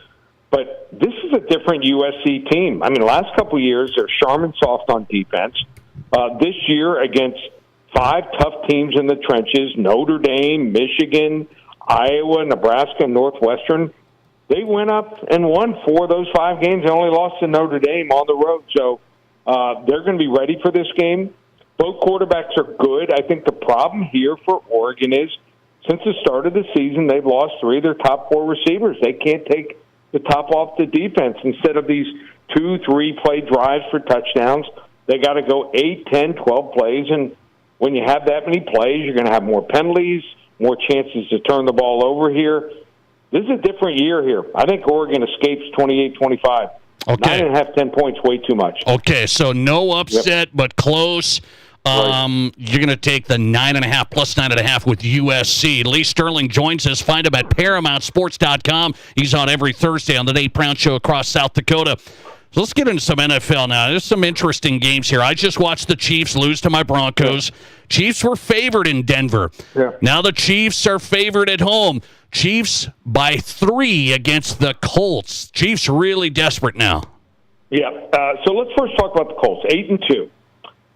But this is a different USC team. I mean, the last couple of years, they're Charmin soft on defense. This year, against 5 tough teams in the trenches, Notre Dame, Michigan, Iowa, Nebraska, and Northwestern, they went up and won 4 of those 5 games. They only lost to Notre Dame on the road. So they're going to be ready for this game. Both quarterbacks are good. I think the problem here for Oregon is since the start of the season, they've lost 3 of their top 4 receivers. They can't take the top off the defense. Instead of these 2-3 play drives for touchdowns, they got to go 8, 10, 12 plays. And when you have that many plays, you're going to have more penalties, more chances to turn the ball over here. This is a different year here. I think Oregon escapes 28-25. Okay. 9.5, 10 points, way too much. Okay, so no upset, but close. You're going to take the 9.5 plus 9.5 with USC. Lee Sterling joins us. Find him at ParamountSports.com. He's on every Thursday on the Nate Brown Show across South Dakota. So let's get into some NFL now. There's some interesting games here. I just watched the Chiefs lose to my Broncos. Chiefs were favored in Denver. Now the Chiefs are favored at home. Chiefs by 3 against the Colts. Chiefs really desperate now. Yeah. So let's first talk about the Colts. 8-2.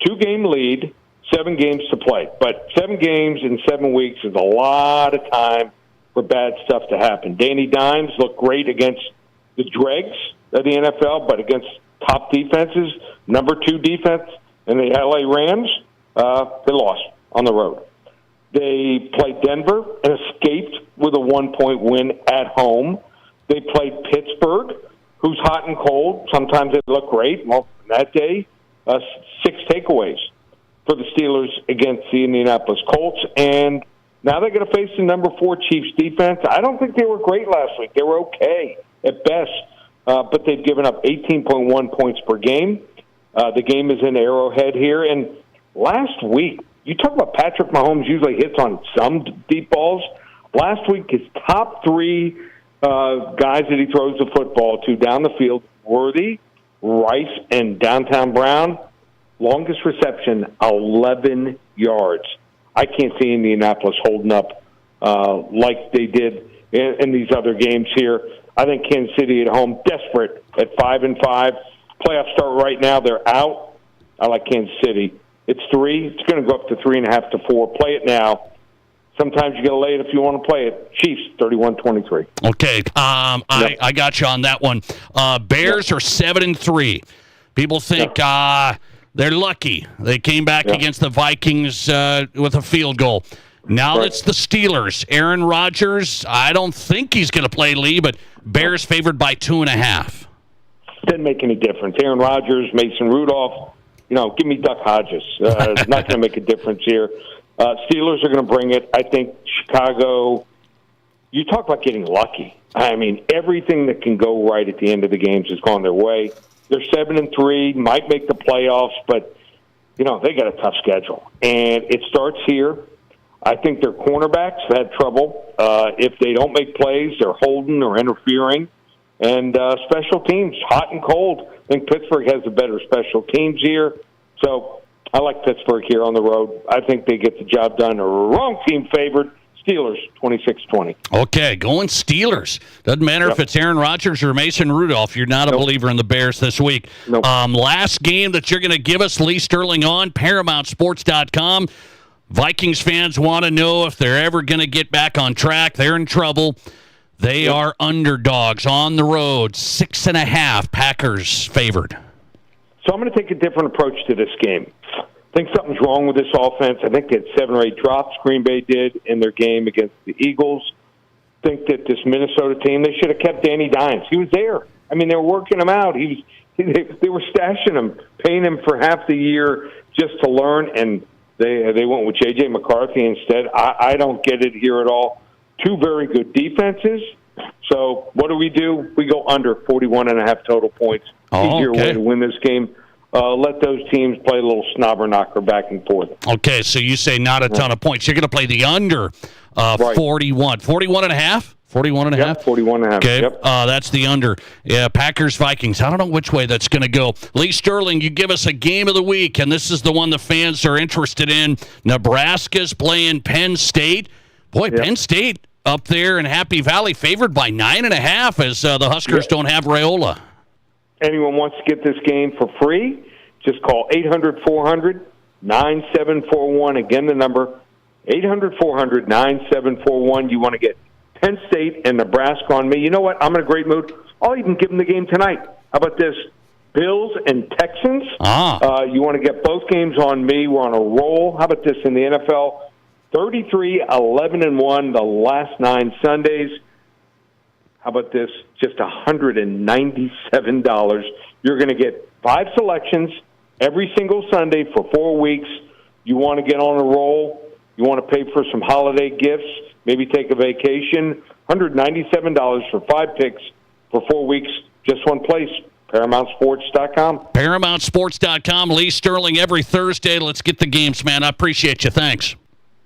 2-game lead, 7 games to play. But 7 games in 7 weeks is a lot of time for bad stuff to happen. Danny Dimes looked great against the dregs of the NFL, but against top defenses, number 2 defense, and the LA Rams, they lost on the road. They played Denver and escaped with a 1-point win at home. They played Pittsburgh, who's hot and cold. Sometimes they look great. Well, that day, 6 takeaways for the Steelers against the Indianapolis Colts. And now they're going to face the number 4 Chiefs defense. I don't think they were great last week. They were okay at best, but they've given up 18.1 points per game. The game is in Arrowhead here. And last week, you talk about Patrick Mahomes usually hits on some deep balls. Last week, his top 3 guys that he throws the football to down the field, Worthy, Rice, and Downtown Brown, longest reception, 11 yards. I can't see Indianapolis holding up like they did in these other games here. I think Kansas City at home, desperate at 5-5. Playoff start right now, they're out. I like Kansas City. It's 3. It's going to go up to 3.5 to 4. Play it now. Sometimes you got to lay it if you want to play it. Chiefs, 31-23. Okay, I got you on that one. Bears are 7-3. People think they're lucky. They came back against the Vikings with a field goal. Now it's the Steelers. Aaron Rodgers, I don't think he's going to play, Lee, but Bears favored by 2.5. Didn't make any difference. Aaron Rodgers, Mason Rudolph, give me Duck Hodges. It's not going to make a difference here. Steelers are going to bring it. I think Chicago, you talk about getting lucky. I mean, everything that can go right at the end of the games has gone their way. They're 7-3, might make the playoffs, but they got a tough schedule, and it starts here. I think their cornerbacks had trouble. If they don't make plays, they're holding or interfering. And special teams, hot and cold. I think Pittsburgh has the better special teams here. So I like Pittsburgh here on the road. I think they get the job done. The wrong team favored. Steelers, 26-20. Okay, going Steelers. Doesn't matter if it's Aaron Rodgers or Mason Rudolph. You're not a believer in the Bears this week. Last game that you're going to give us, Lee Sterling on ParamountSports.com. Vikings fans want to know if they're ever going to get back on track. They're in trouble. They are underdogs on the road, 6.5. Packers favored. So I'm going to take a different approach to this game. I think something's wrong with this offense. I think they had 7 or 8 drops, Green Bay did, in their game against the Eagles. I think that this Minnesota team, they should have kept Danny Dimes. He was there. I mean, they were working him out. They were stashing him, paying him for half the year just to learn, and they went with J.J. McCarthy instead. I don't get it here at all. 2 very good defenses. So what do? We go under 41.5 total points. Easier way to win this game. Let those teams play a little snobber knocker back and forth. Okay, so you say not a ton of points. You're going to play the under 41. 41.5? 41.5? Yep, 41.5. Okay, yep. That's the under. Yeah, Packers, Vikings. I don't know which way that's going to go. Lee Sterling, you give us a game of the week, and this is the one the fans are interested in. Nebraska's playing Penn State. Boy, Penn State up there in Happy Valley favored by 9.5 as the Huskers don't have Raiola. Anyone wants to get this game for free, just call 800-400-9741. Again, the number, 800-400-9741. You want to get Penn State and Nebraska on me. You know what? I'm in a great mood. I'll even give them the game tonight. How about this? Bills and Texans. You want to get both games on me. We're on a roll. How about this in the NFL? 33-11-1 the last 9 Sundays. How about this? Just $197. You're going to get 5 selections every single Sunday for 4 weeks. You want to get on a roll. You want to pay for some holiday gifts, maybe take a vacation. $197 for 5 picks for 4 weeks, just one place. ParamountSports.com. ParamountSports.com. Lee Sterling every Thursday. Let's get the games, man. I appreciate you. Thanks.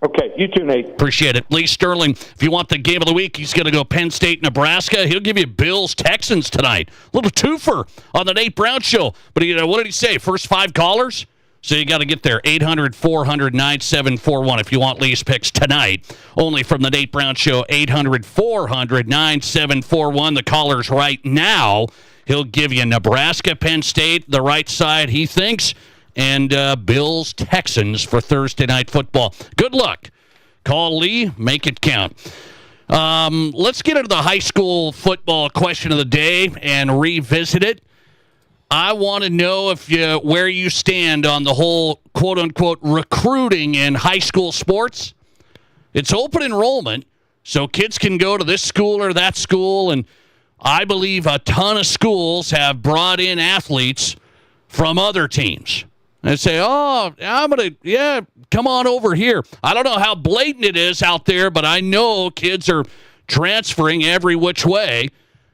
Okay, you too, Nate. Appreciate it. Lee Sterling, if you want the game of the week, he's going to go Penn State, Nebraska. He'll give you Bills, Texans tonight. A little twofer on the Nate Brown Show. But what did he say? First 5 callers? So you got to get there. 800-400-9741 if you want Lee's picks tonight. Only from the Nate Brown Show, 800-400-9741. The callers right now. He'll give you Nebraska, Penn State, the right side, he thinks, and Bills, Texans for Thursday Night Football. Good luck. Call Lee. Make it count. Let's get into the high school football question of the day and revisit it. I want to know where you stand on the whole quote-unquote recruiting in high school sports. It's open enrollment, so kids can go to this school or that school, and I believe a ton of schools have brought in athletes from other teams. And say, come on over here. I don't know how blatant it is out there, but I know kids are transferring every which way.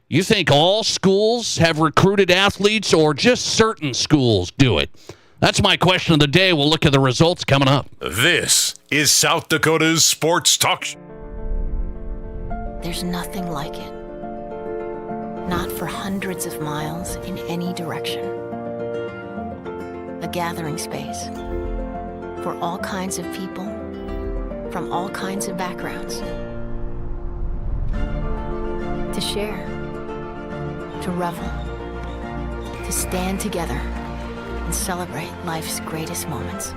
You think all schools have recruited athletes or just certain schools do it? That's my question of the day. We'll look at the results coming up. This is South Dakota's Sports Talk. There's nothing like it. Not for hundreds of miles in any direction. A gathering space for all kinds of people from all kinds of backgrounds to share, to revel, to stand together and celebrate life's greatest moments.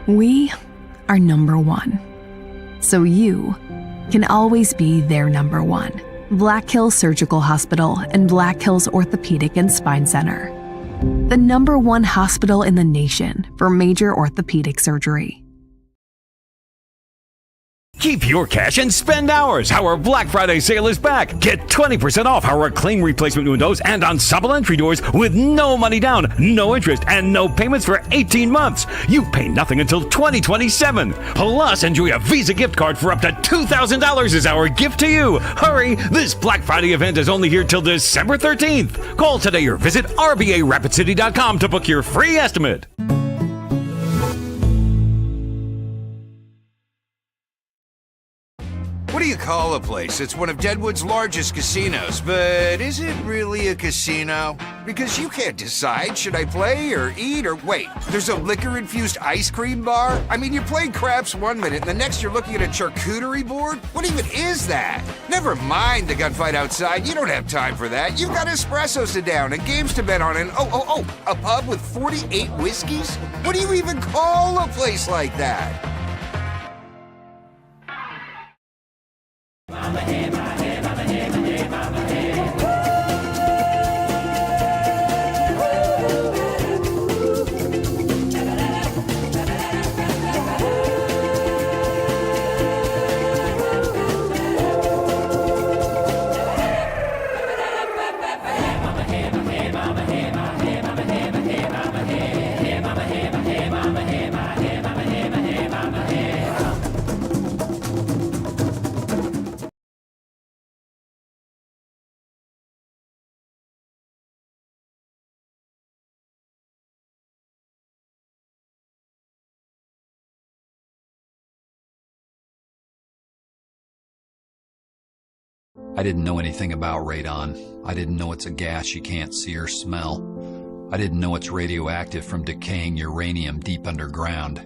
We are number one, so you can always be their number one. Black Hills Surgical Hospital and Black Hills Orthopedic and Spine Center. The number one hospital in the nation for major orthopedic surgery. Keep your cash and spend ours. Our Black Friday sale is back. Get 20% off our clean replacement windows and on supplementary doors with no money down, no interest, and no payments for 18 months. You pay nothing until 2027. Plus, enjoy a Visa gift card for up to $2,000 as our gift to you. Hurry! This Black Friday event is only here till December 13th. Call today or visit RBARapidCity.com to book your free estimate. What do you call a place that's one of Deadwood's largest casinos, but is it really a casino? Because you can't decide, should I play or eat or wait, there's a liquor-infused ice cream bar? I mean, you're playing craps one minute and the next you're looking at a charcuterie board? What even is that? Never mind the gunfight outside, you don't have time for that. You've got espressos to down and games to bet on and a pub with 48 whiskeys? What do you even call a place like that? I didn't know anything about radon. I didn't know it's a gas you can't see or smell. I didn't know it's radioactive from decaying uranium deep underground.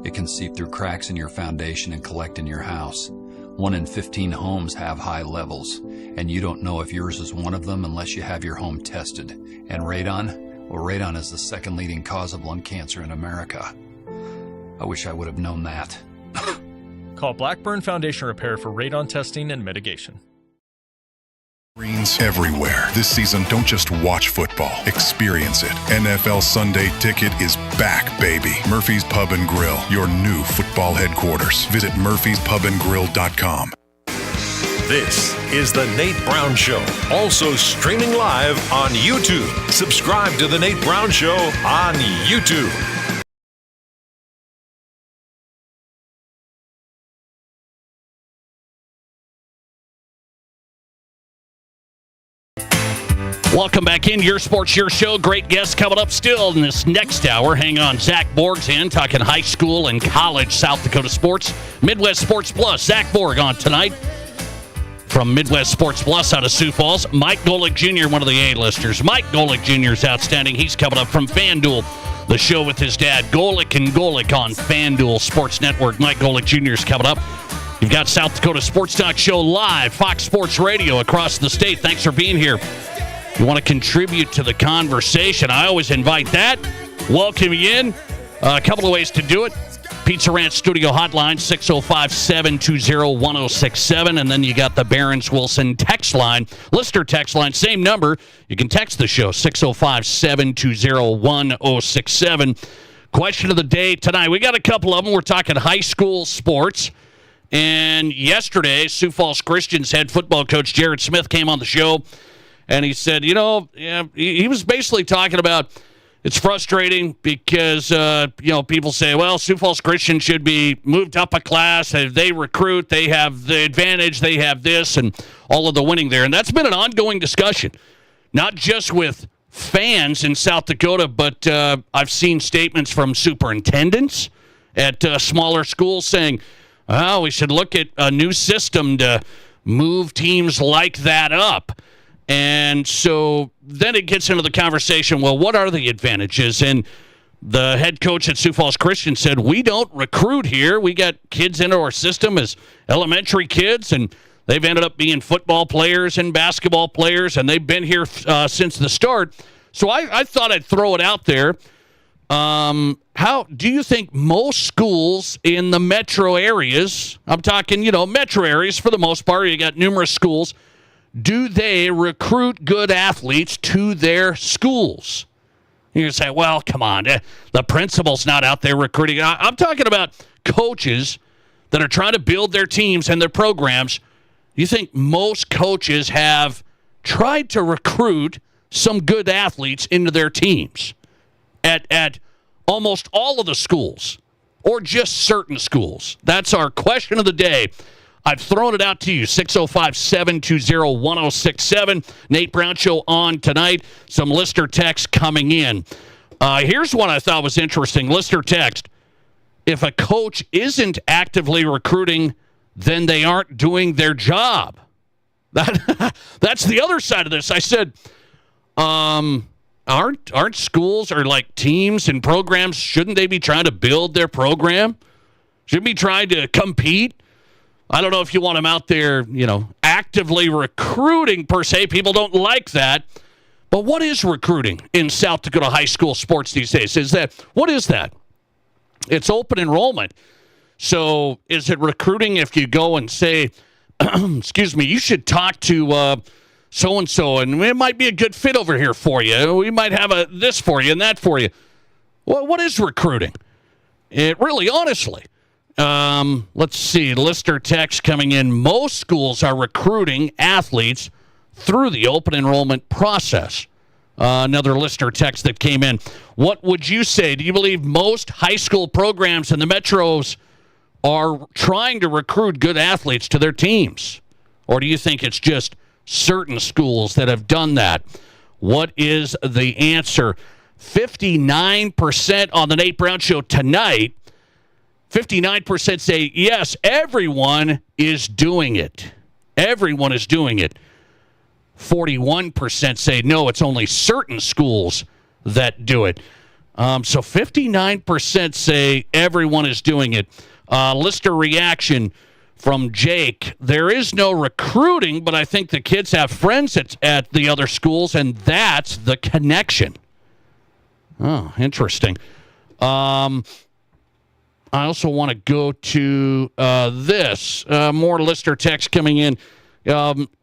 It can seep through cracks in your foundation and collect in your house. 1 in 15 homes have high levels, and you don't know if yours is one of them unless you have your home tested. And radon? Well, radon is the second leading cause of lung cancer in America. I wish I would have known that. Call Blackburn Foundation Repair for radon testing and mitigation. Screens everywhere. This season, don't just watch football. Experience it. NFL Sunday Ticket is back, baby. Murphy's Pub and Grill, your new football headquarters. Visit murphyspubandgrill.com. This is The Nate Brown Show, also streaming live on YouTube. Subscribe to The Nate Brown Show on YouTube. Welcome back in Your Sports, Your Show. Great guests coming up still in this next hour. Hang on. Zach Borg's in, talking high school and college South Dakota sports. Midwest Sports Plus. Zach Borg on tonight from Midwest Sports Plus out of Sioux Falls. Mike Golick Jr., one of the A-listers. Mike Golick Jr. is outstanding. He's coming up from FanDuel, the show with his dad. Golick and Golick on FanDuel Sports Network. Mike Golick Jr. is coming up. You've got South Dakota Sports Talk Show live, Fox Sports Radio across the state. Thanks for being here. You want to contribute to the conversation, I always invite that. Welcome you in. A couple of ways to do it. Pizza Ranch Studio Hotline, 605-720-1067. And then you got the Barron's Wilson text line, listener text line, same number. You can text the show, 605-720-1067. Question of the day tonight. We got a couple of them. We're talking high school sports. And yesterday, Sioux Falls Christian's head football coach, Jared Smith, came on the show. And he said, he was basically talking about it's frustrating because, people say, well, Sioux Falls Christian should be moved up a class. They recruit. They have the advantage. They have this and all of the winning there. And that's been an ongoing discussion, not just with fans in South Dakota, but I've seen statements from superintendents at smaller schools saying, oh, we should look at a new system to move teams like that up. And so then it gets into the conversation, well, what are the advantages? And the head coach at Sioux Falls Christian said, we don't recruit here. We got kids into our system as elementary kids, and they've ended up being football players and basketball players, and they've been here since the start. So I thought I'd throw it out there. How do you think most schools in the metro areas, I'm talking, metro areas for the most part, you got numerous schools, do they recruit good athletes to their schools? You say, well, come on, the principal's not out there recruiting. I'm talking about coaches that are trying to build their teams and their programs, you think most coaches have tried to recruit some good athletes into their teams at almost all of the schools or just certain schools? That's our question of the day. I've thrown it out to you, 605-720-1067. Nate Brown Show on tonight. Some listener text coming in. Here's one I thought was interesting. Listener text: if a coach isn't actively recruiting, then they aren't doing their job. That's the other side of this. I said, aren't schools or like teams and programs, shouldn't they be trying to build their program? Shouldn't be trying to compete? I don't know if you want them out there, actively recruiting per se. People don't like that. But what is recruiting in South Dakota high school sports these days? What is that? It's open enrollment. So is it recruiting if you go and say, excuse me, you should talk to so-and-so, and it might be a good fit over here for you. We might have this for you and that for you. What is recruiting? It really, honestly. Let's see. Listener text coming in. Most schools are recruiting athletes through the open enrollment process. Another listener text that came in. What would you say? Do you believe most high school programs in the metros are trying to recruit good athletes to their teams? Or do you think it's just certain schools that have done that? What is the answer? 59% on the Nate Brown Show tonight. 59% say, yes, everyone is doing it. Everyone is doing it. 41% say, no, it's only certain schools that do it. So 59% say everyone is doing it. Listener reaction from Jake: there is no recruiting, but I think the kids have friends at the other schools, and that's the connection. Oh, interesting. I also want to go to this. More listener text coming in.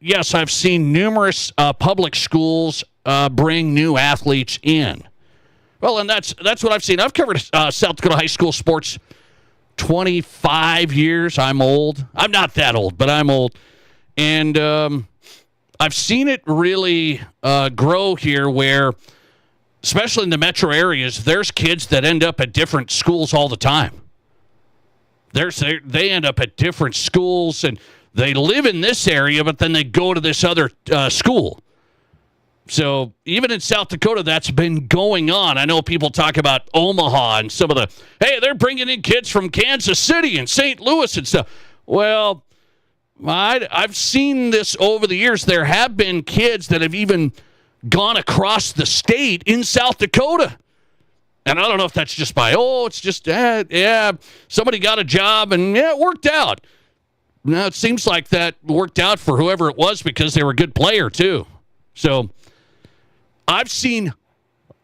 Yes, I've seen numerous public schools bring new athletes in. Well, and that's what I've seen. I've covered South Dakota high school sports 25 years. I'm old. I'm not that old, but I'm old. And I've seen it really grow here where, especially in the metro areas, there's kids that end up at different schools all the time. They end up at different schools, and they live in this area, but then they go to this other school. So even in South Dakota, that's been going on. I know people talk about Omaha and some of the, hey, they're bringing in kids from Kansas City and St. Louis and stuff. Well, I've seen this over the years. There have been kids that have even gone across the state in South Dakota. And I don't know if that's just it's just, somebody got a job and, it worked out. Now, it seems like that worked out for whoever it was because they were a good player, too. So I've seen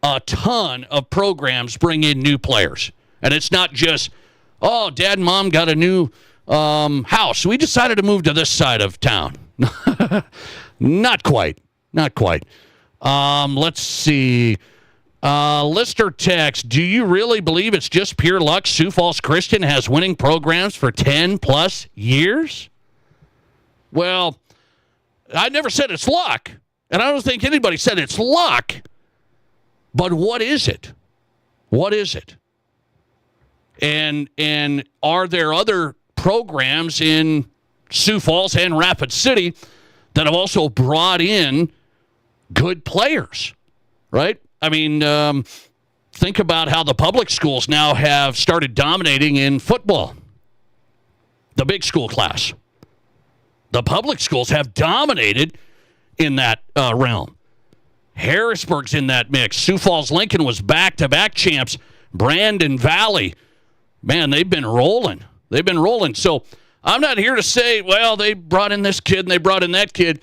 a ton of programs bring in new players. And it's not just, Dad and Mom got a new house. We decided to move to this side of town. Not quite. Let's see. Lister text: do you really believe it's just pure luck Sioux Falls Christian has winning programs for 10-plus years? Well, I never said it's luck, and I don't think anybody said it's luck. But what is it? What is it? And are there other programs in Sioux Falls and Rapid City that have also brought in good players, right? I mean, think about how the public schools now have started dominating in football. The big school class. The public schools have dominated in that realm. Harrisburg's in that mix. Sioux Falls Lincoln was back-to-back champs. Brandon Valley, man, they've been rolling. So I'm not here to say, well, they brought in this kid and they brought in that kid.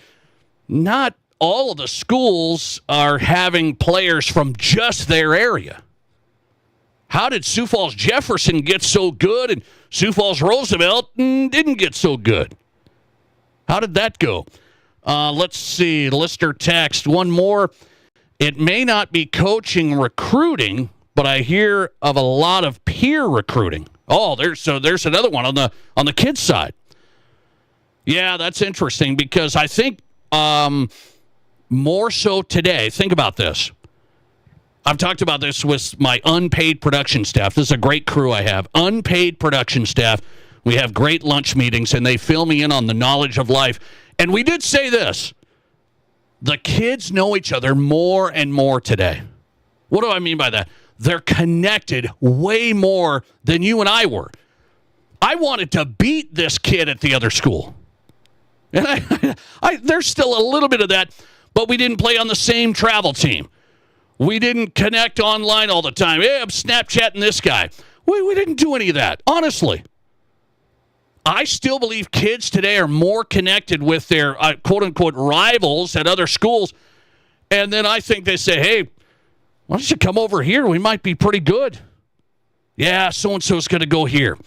Not all of the schools are having players from just their area. How did Sioux Falls Jefferson get so good and Sioux Falls Roosevelt didn't get so good? How did that go? Let's see. Lister text. One more. It may not be coaching recruiting, but I hear of a lot of peer recruiting. Oh, there's another one on the kids' side. Yeah, that's interesting because I think more so today. Think about this. I've talked about this with my unpaid production staff. This is a great crew I have. Unpaid production staff. We have great lunch meetings, and they fill me in on the knowledge of life. And we did say this. The kids know each other more and more today. What do I mean by that? They're connected way more than you and I were. I wanted to beat this kid at the other school. And there's still a little bit of that, but we didn't play on the same travel team. We didn't connect online all the time. Hey, I'm Snapchatting this guy. We didn't do any of that, honestly. I still believe kids today are more connected with their quote-unquote rivals at other schools. And then I think they say, hey, why don't you come over here? We might be pretty good. Yeah, so-and-so's going to go here.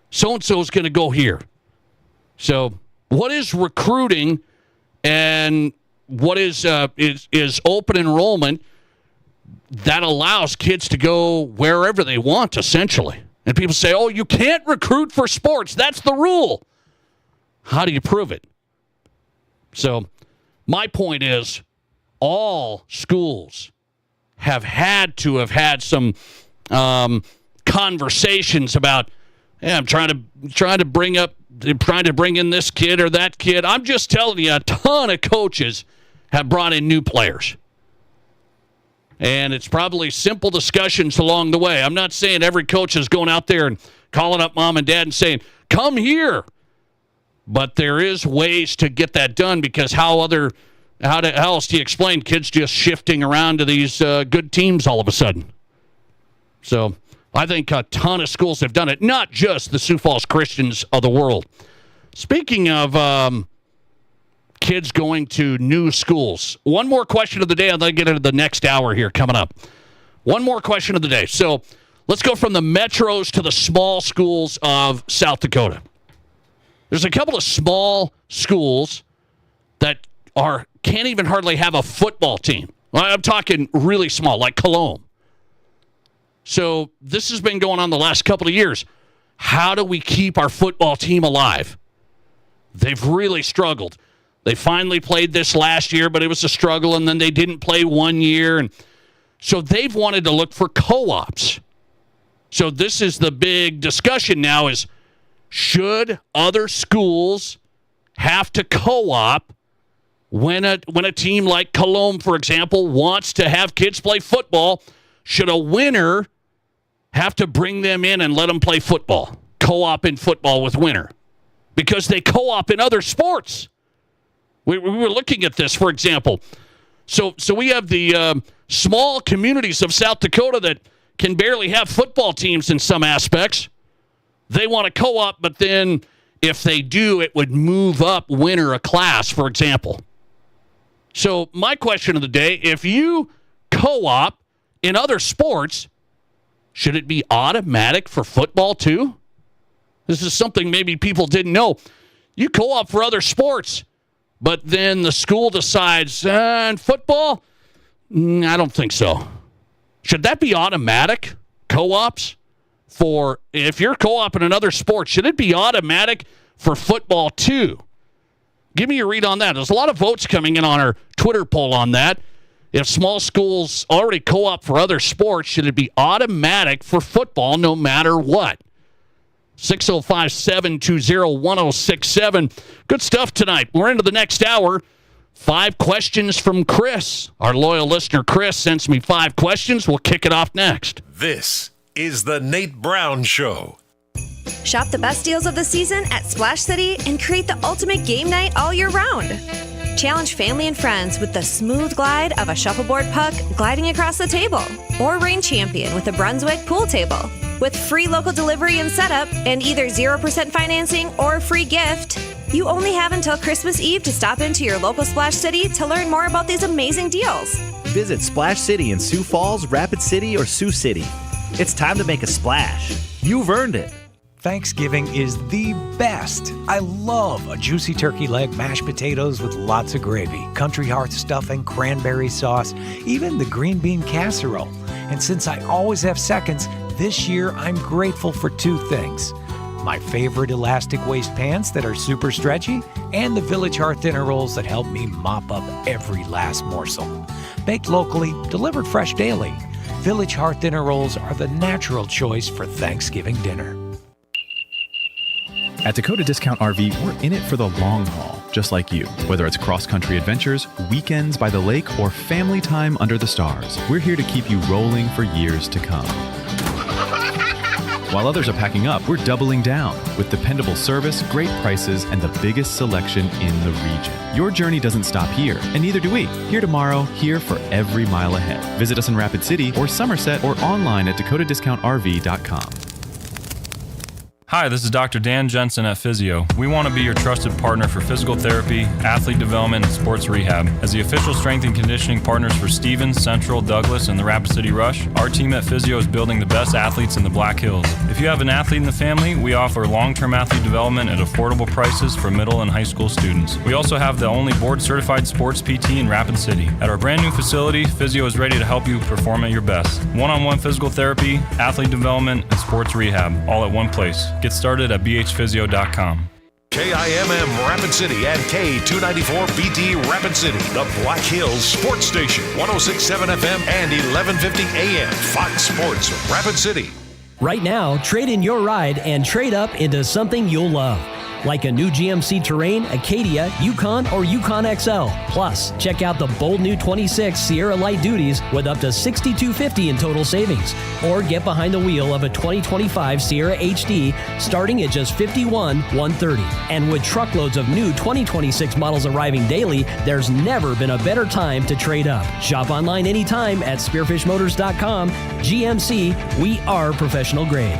So-and-so's going to go here. So what is recruiting and what is open enrollment that allows kids to go wherever they want, essentially? And people say, oh, you can't recruit for sports. That's the rule. How do you prove it? So my point is all schools have had to have had some conversations about, hey, I'm trying to bring in this kid or that kid. I'm just telling you, a ton of coaches have brought in new players. And it's probably simple discussions along the way. I'm not saying every coach is going out there and calling up mom and dad and saying, come here. But there is ways to get that done because how else do you explain kids just shifting around to these good teams all of a sudden? So I think a ton of schools have done it, not just the Sioux Falls Christians of the world. Speaking of kids going to new schools, one more question of the day, and then get into the next hour here coming up. One more question of the day. So let's go from the metros to the small schools of South Dakota. There's a couple of small schools that can't even hardly have a football team. I'm talking really small, like Cologne. So this has been going on the last couple of years. How do we keep our football team alive? They've really struggled. They finally played this last year, but it was a struggle, and then they didn't play 1 year. And so they've wanted to look for co-ops. So this is the big discussion now is, should other schools have to co-op when a team like Cologne, for example, wants to have kids play football? Should a winner have to bring them in and let them play football, co-op in football with winner? Because they co-op in other sports. We were looking at this, for example. So we have the small communities of South Dakota that can barely have football teams in some aspects. They want to co-op, but then if they do, it would move up winner a class, for example. So my question of the day, if you co-op in other sports, should it be automatic for football too? This is something maybe people didn't know. You co-op for other sports, but then the school decides, in football, I don't think so. Should that be automatic, co-ops? For if you're co-op in another sport, should it be automatic for football too? Give me your read on that. There's a lot of votes coming in on our Twitter poll on that. If small schools already co-op for other sports, should it be automatic for football no matter what? 605-720-1067. Good stuff tonight. We're into the next hour. 5 questions from Chris. Our loyal listener, Chris, sends me 5 questions. We'll kick it off next. This is the Nate Brown Show. Shop the best deals of the season at Splash City and create the ultimate game night all year round. Challenge family and friends with the smooth glide of a shuffleboard puck gliding across the table, or reign champion with a Brunswick pool table. With free local delivery and setup and either 0% financing or a free gift, you only have until Christmas Eve to stop into your local Splash City to learn more about these amazing deals. Visit Splash City in Sioux Falls, Rapid City, or Sioux City. It's time to make a splash. You've earned it. Thanksgiving is the best. I love a juicy turkey leg, mashed potatoes with lots of gravy, country heart stuffing, cranberry sauce, even the green bean casserole. And since I always have seconds, this year I'm grateful for two things. My favorite elastic waist pants that are super stretchy, and the Village Hearth dinner rolls that help me mop up every last morsel. Baked locally, delivered fresh daily. Village Hearth dinner rolls are the natural choice for Thanksgiving dinner. At Dakota Discount RV, we're in it for the long haul, just like you. Whether it's cross-country adventures, weekends by the lake, or family time under the stars, we're here to keep you rolling for years to come. While others are packing up, we're doubling down with dependable service, great prices, and the biggest selection in the region. Your journey doesn't stop here, and neither do we. Here tomorrow, here for every mile ahead. Visit us in Rapid City or Somerset or online at dakotadiscountrv.com. Hi, this is Dr. Dan Jensen at Physio. We want to be your trusted partner for physical therapy, athlete development, and sports rehab. As the official strength and conditioning partners for Stevens, Central, Douglas, and the Rapid City Rush, our team at Physio is building the best athletes in the Black Hills. If you have an athlete in the family, we offer long-term athlete development at affordable prices for middle and high school students. We also have the only board-certified sports PT in Rapid City. At our brand new facility, Physio is ready to help you perform at your best. One-on-one physical therapy, athlete development, and sports rehab, all at one place. Get started at bhphysio.com. KIMM Rapid City and K294BT Rapid City, the Black Hills Sports Station, 106.7 FM and 1150 AM, Fox Sports Rapid City. Right now, trade in your ride and trade up into something you'll love. Like a new GMC Terrain, Acadia, Yukon, or Yukon XL. Plus, check out the bold new 26 Sierra Light Duties with up to $6,250 in total savings. Or get behind the wheel of a 2025 Sierra HD starting at just $51,130. And with truckloads of new 2026 models arriving daily, there's never been a better time to trade up. Shop online anytime at spearfishmotors.com. GMC, we are professional grade.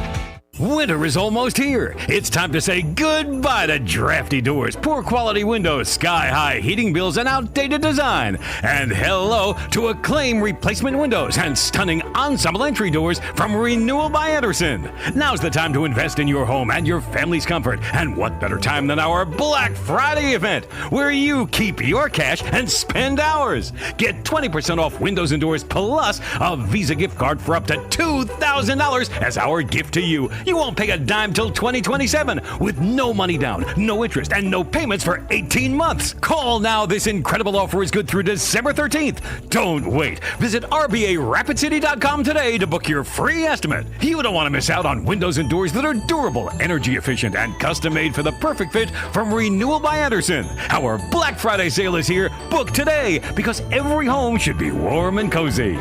Winter is almost here. It's time to say goodbye to drafty doors, poor quality windows, sky-high heating bills, and outdated design. And hello to Acclaim replacement windows and stunning ensemble entry doors from Renewal by Anderson. Now's the time to invest in your home and your family's comfort. And what better time than our Black Friday event, where you keep your cash and spend ours. Get 20% off windows and doors plus a Visa gift card for up to $2,000 as our gift to you. You won't pay a dime till 2027 with no money down, no interest, and no payments for 18 months. Call now. This incredible offer is good through December 13th. Don't wait. Visit RBARapidCity.com today to book your free estimate. You don't want to miss out on windows and doors that are durable, energy efficient, and custom made for the perfect fit from Renewal by Anderson. Our Black Friday sale is here. Book today because every home should be warm and cozy.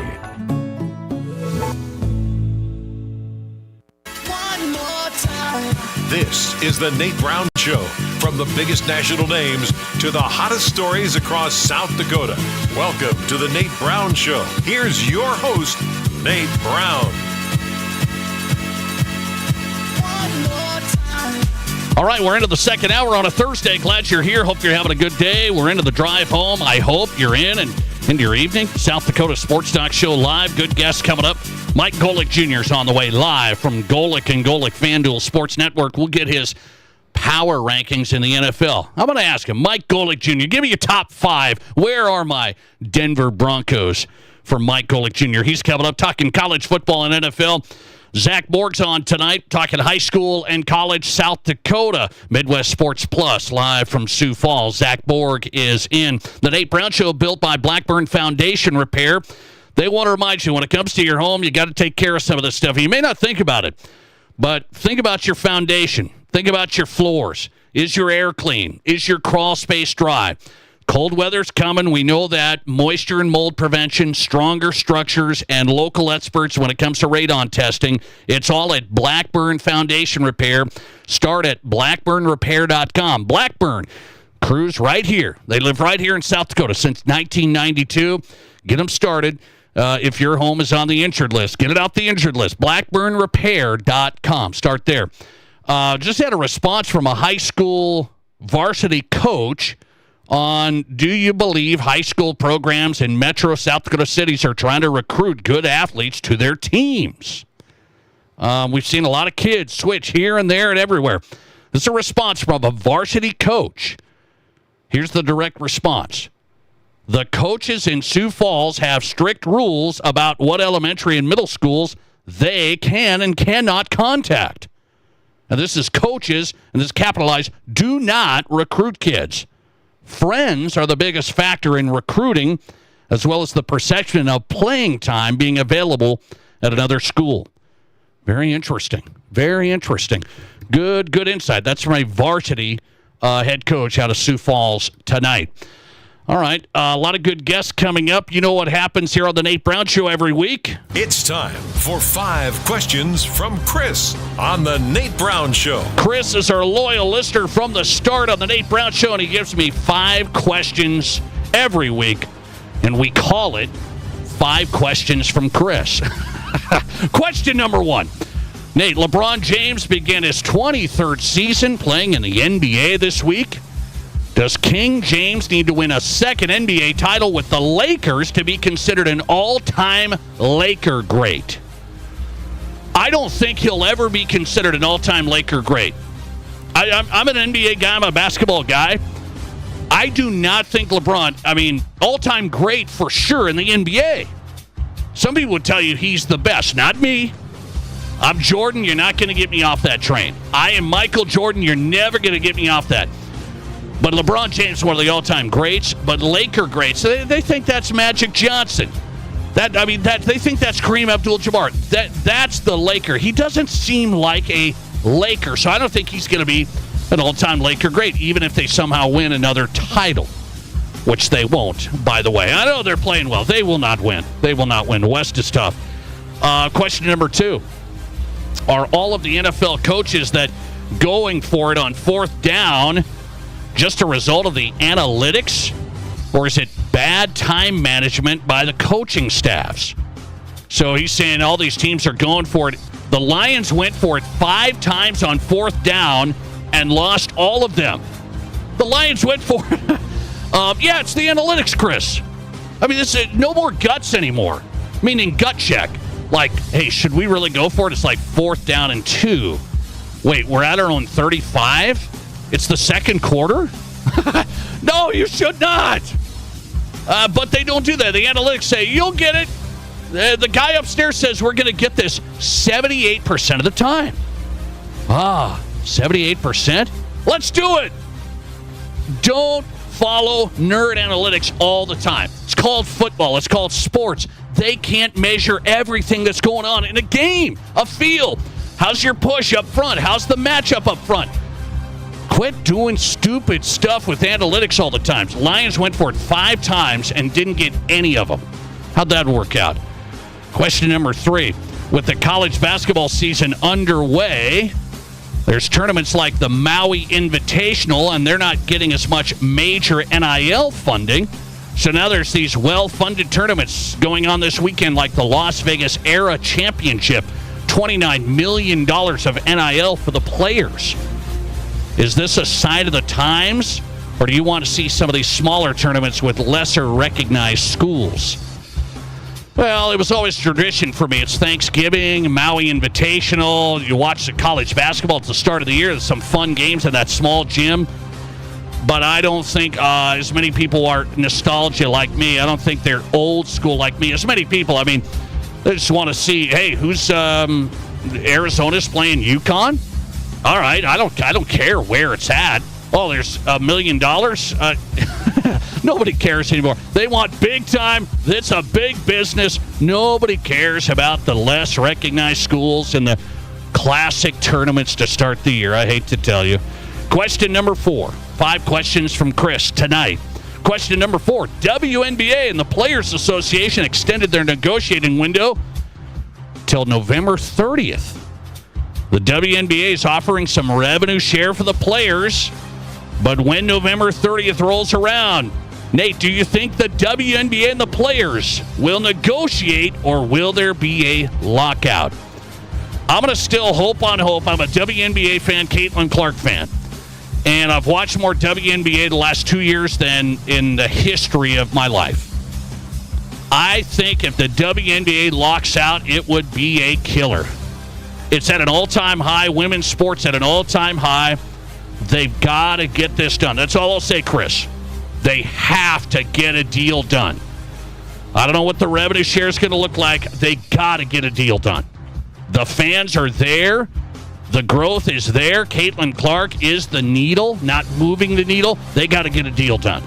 This is the Nate Brown Show. From the biggest national names to the hottest stories across South Dakota. Welcome to the Nate Brown Show. Here's your host, Nate Brown. All right, we're into the second hour on a Thursday. Glad you're here. Hope you're having a good day. We're into the drive home. I hope you're in and into your evening. South Dakota Sports Talk Show live. Good guests coming up. Mike Golic Jr. is on the way live from Golic and Golic FanDuel Sports Network. We'll get his power rankings in the NFL. I'm going to ask him, Mike Golic Jr., give me your top 5. Where are my Denver Broncos for Mike Golic Jr.? He's coming up talking college football and NFL. Zach Borg's on tonight, talking high school and college South Dakota. Midwest Sports Plus, live from Sioux Falls. Zach Borg is in. The Nate Brown Show, built by Blackburn Foundation Repair. They want to remind you, when it comes to your home, you got to take care of some of this stuff. You may not think about it, but think about your foundation. Think about your floors. Is your air clean? Is your crawl space dry? Cold weather's coming. We know that. Moisture and mold prevention, stronger structures, and local experts when it comes to radon testing. It's all at Blackburn Foundation Repair. Start at blackburnrepair.com. Blackburn, crews right here. They live right here in South Dakota since 1992. Get them started. If your home is on the injured list, get it out the injured list. blackburnrepair.com. Start there. Just had a response from a high school varsity coach on, do you believe high school programs in metro South Dakota cities are trying to recruit good athletes to their teams? We've seen a lot of kids switch here and there and everywhere. This is a response from a varsity coach. Here's the direct response. The coaches in Sioux Falls have strict rules about what elementary and middle schools they can and cannot contact. And this is coaches, and this is capitalized, do not recruit kids. Friends are the biggest factor in recruiting, as well as the perception of playing time being available at another school. Very interesting. Very interesting. Good insight. That's from a varsity head coach out of Sioux Falls tonight. All right, a lot of good guests coming up. You know what happens here on the Nate Brown Show every week. It's time for 5 questions from Chris on the Nate Brown Show. Chris is our loyal listener from the start on the Nate Brown Show, and he gives me 5 questions every week, and we call it 5 Questions from Chris. Question number 1. Nate, LeBron James began his 23rd season playing in the NBA this week. Does King James need to win a second NBA title with the Lakers to be considered an all-time Laker great? I don't think he'll ever be considered an all-time Laker great. I'm an NBA guy. I'm a basketball guy. I do not think LeBron, all-time great for sure in the NBA. Some people would tell you he's the best. Not me. I'm Jordan. You're not going to get me off that train. I am Michael Jordan. You're never going to get me off that. But LeBron James is one of the all-time greats, but Laker greats, they think that's Magic Johnson. They think that's Kareem Abdul-Jabbar. That's the Laker. He doesn't seem like a Laker, so I don't think he's going to be an all-time Laker great, even if they somehow win another title, which they won't, by the way. I know they're playing well. They will not win. They will not win. The West is tough. Question number 2. Are all of the NFL coaches that going for it on 4th down just a result of the analytics, or is it bad time management by the coaching staffs? So he's saying all these teams are going for it. The Lions went for it 5 times on 4th down and lost all of them. The Lions went for it. Yeah, it's the analytics, Chris. This is no more guts anymore, meaning gut check. Like, hey, should we really go for it? It's like 4th down and 2. Wait, we're at our own 35? It's the second quarter? No, you should not. But they don't do that. The analytics say, you'll get it. The guy upstairs says we're going to get this 78% of the time. 78%? Let's do it. Don't follow nerd analytics all the time. It's called football. It's called sports. They can't measure everything that's going on in a game, a field. How's your push up front? How's the matchup up front? Quit doing stupid stuff with analytics all the time. Lions went for it 5 times and didn't get any of them. How'd that work out? Question number 3. With the college basketball season underway, there's tournaments like the Maui Invitational, and they're not getting as much major NIL funding. So now there's these well-funded tournaments going on this weekend, like the Las Vegas Era Championship. $29 million of NIL for the players. Is this a sign of the times, or do you want to see some of these smaller tournaments with lesser recognized schools? Well, it was always tradition for me. It's Thanksgiving, Maui Invitational. You watch the college basketball at the start of the year. There's some fun games in that small gym. But I don't think as many people are nostalgia like me. I don't think they're old school like me. As many people, they just want to see, hey, who's Arizona's playing UConn? All right, I don't care where it's at. Oh, there's $1 million. Nobody cares anymore. They want big time. It's a big business. Nobody cares about the less recognized schools and the classic tournaments to start the year. I hate to tell you. Question number 4. 5 questions from Chris tonight. Question number 4. WNBA and the Players Association extended their negotiating window till November 30th. The WNBA is offering some revenue share for the players, but when November 30th rolls around, Nate, do you think the WNBA and the players will negotiate, or will there be a lockout? I'm going to still hope on hope. I'm a WNBA fan, Caitlin Clark fan, and I've watched more WNBA the last 2 years than in the history of my life. I think if the WNBA locks out, it would be a killer. It's at an all-time high. Women's sports at an all-time high. They've got to get this done. That's all I'll say, Chris. They have to get a deal done. I don't know what the revenue share is going to look like. They got to get a deal done. The fans are there. The growth is there. Caitlin Clark is the needle, not moving the needle. They got to get a deal done.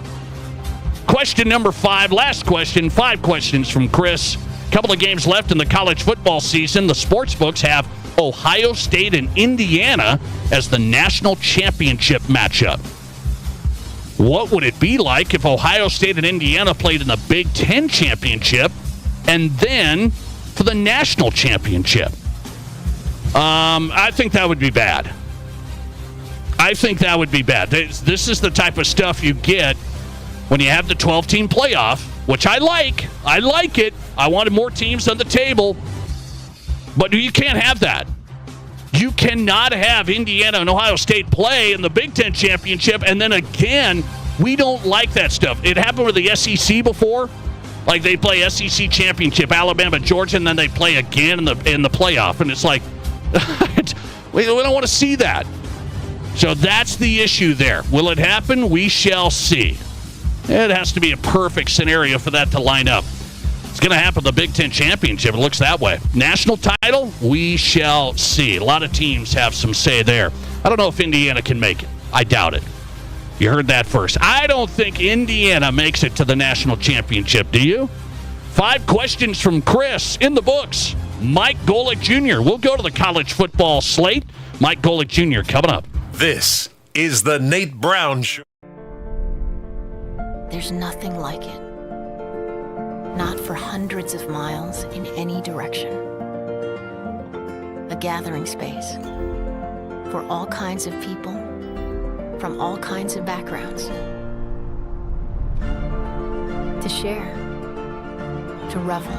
Question number 5, last question. 5 questions from Chris. Couple of games left in the college football season. The sportsbooks have Ohio State and Indiana as the national championship matchup. What would it be like if Ohio State and Indiana played in the Big Ten championship and then for the national championship? I think that would be bad. This is the type of stuff you get when you have the 12-team playoff, which I like. I like it. I wanted more teams on the table. But you can't have that. You cannot have Indiana and Ohio State play in the Big Ten championship, and then again, we don't like that stuff. It happened with the SEC before. Like they play SEC championship, Alabama, Georgia, and then they play again in the playoff. And it's like, we don't want to see that. So that's the issue there. Will it happen? We shall see. It has to be a perfect scenario for that to line up. It's going to happen in the Big Ten championship. It looks that way. National title? We shall see. A lot of teams have some say there. I don't know if Indiana can make it. I doubt it. You heard that first. I don't think Indiana makes it to the national championship. Do you? 5 questions from Chris in the books. Mike Golic Jr. We'll go to the college football slate. Mike Golic Jr. coming up. This is the Nate Brown Show. There's nothing like it. Not for hundreds of miles in any direction. A gathering space for all kinds of people from all kinds of backgrounds. To share, to revel,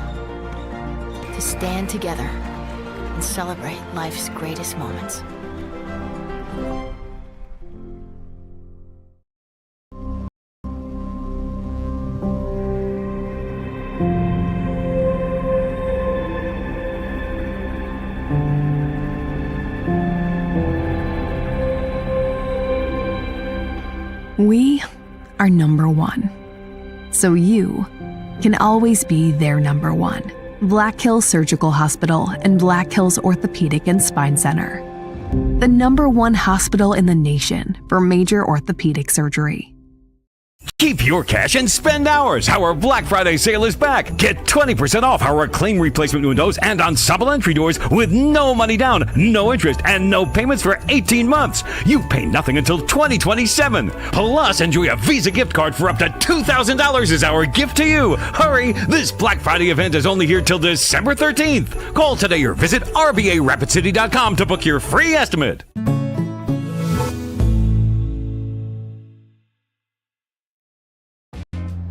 to stand together and celebrate life's greatest moments. We are number one, so you can always be their number one. Black Hills Surgical Hospital and Black Hills Orthopedic and Spine Center. The number one hospital in the nation for major orthopedic surgery. Keep your cash and spend ours. Our Black Friday sale is back. Get 20% off our clean replacement windows and ensemble entry doors with no money down, no interest, and no payments for 18 months. You pay nothing until 2027. Plus, enjoy a Visa gift card for up to $2,000 as our gift to you. Hurry, this Black Friday event is only here till December 13th. Call today or visit RBARapidCity.com to book your free estimate.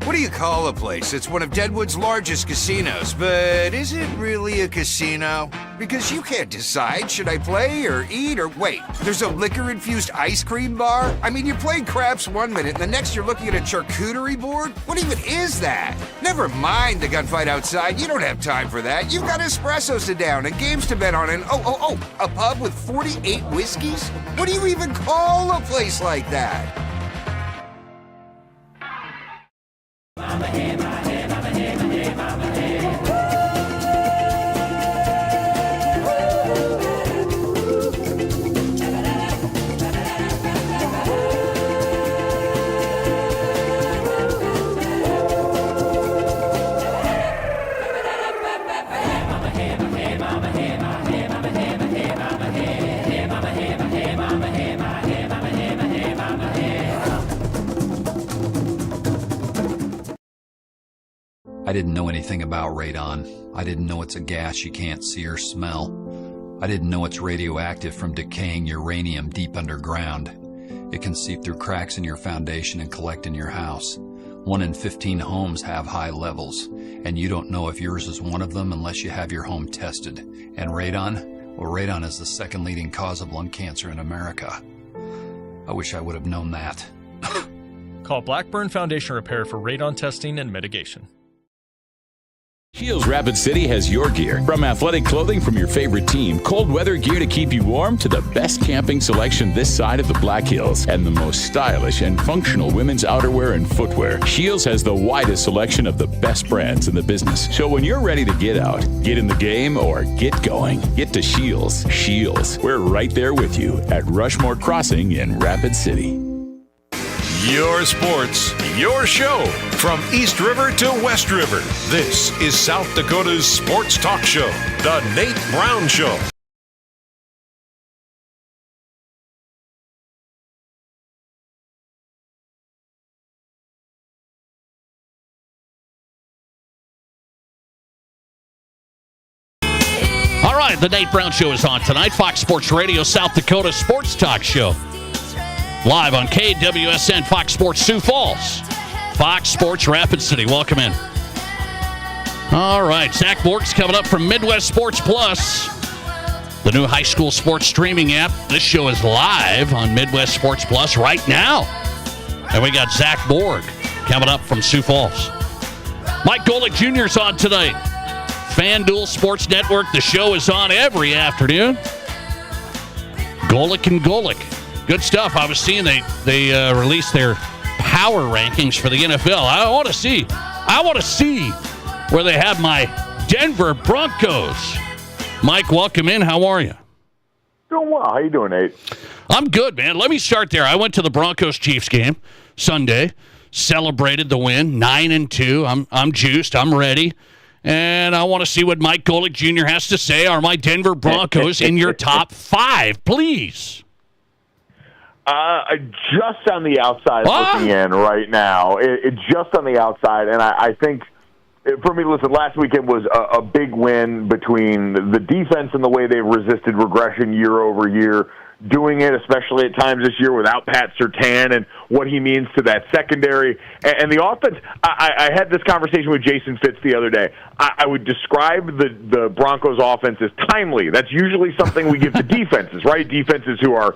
What do you call a place that's one of Deadwood's largest casinos, but is it really a casino? Because you can't decide, should I play or eat or wait, there's a liquor-infused ice cream bar? I mean, you're playing craps one minute and the next you're looking at a charcuterie board? What even is that? Never mind the gunfight outside, you don't have time for that. You've got espressos to down and games to bet on and a pub with 48 whiskeys? What do you even call a place like that? I didn't know anything about radon. I didn't know it's a gas you can't see or smell. I didn't know it's radioactive from decaying uranium deep underground. It can seep through cracks in your foundation and collect in your house. 1 in 15 homes have high levels, and you don't know if yours is one of them unless you have your home tested. And radon? Well, radon is the second leading cause of lung cancer in America. I wish I would have known that. Call Blackburn Foundation Repair for radon testing and mitigation. Shields Rapid City has your gear. From athletic clothing from your favorite team, cold weather gear to keep you warm, to the best camping selection this side of the Black Hills, and the most stylish and functional women's outerwear and footwear. Shields has the widest selection of the best brands in the business. So when you're ready to get out, get in the game, or get going, get to Shields. Shields, we're right there with you at Rushmore Crossing in Rapid City. Your sports, your show. From East River to West River, this is South Dakota's sports talk show, The Nate Brown Show. All right, The Nate Brown Show is on tonight. Fox Sports Radio, South Dakota Sports Talk Show. Live on KWSN, Fox Sports Sioux Falls, Fox Sports Rapid City. Welcome in. All right, Zach Bork's coming up from Midwest Sports Plus, the new high school sports streaming app. This show is live on Midwest Sports Plus right now. And we got Zach Borg coming up from Sioux Falls. Mike Golick Jr. is on tonight. FanDuel Sports Network. The show is on every afternoon. Golick and Golick. Good stuff. I was seeing they released their power rankings for the NFL. I want to see where they have my Denver Broncos. Mike, welcome in. How are you? Doing well. How you doing, Nate? I'm good, man. Let me start there. I went to the Broncos-Chiefs game Sunday, celebrated the win, 9-2. I'm juiced. I'm ready. And I want to see what Mike Golick Jr. has to say. Are my Denver Broncos in your top 5, please? Just on the outside looking in right now. Just on the outside. And I think, for me, listen, last weekend was a big win between the defense and the way they've resisted regression year over year, doing it, especially at times this year, without Pat Surtain and what he means to that secondary. And the offense, I had this conversation with Jason Fitz the other day. I would describe the Broncos offense as timely. That's usually something we give to defenses, right? Defenses who are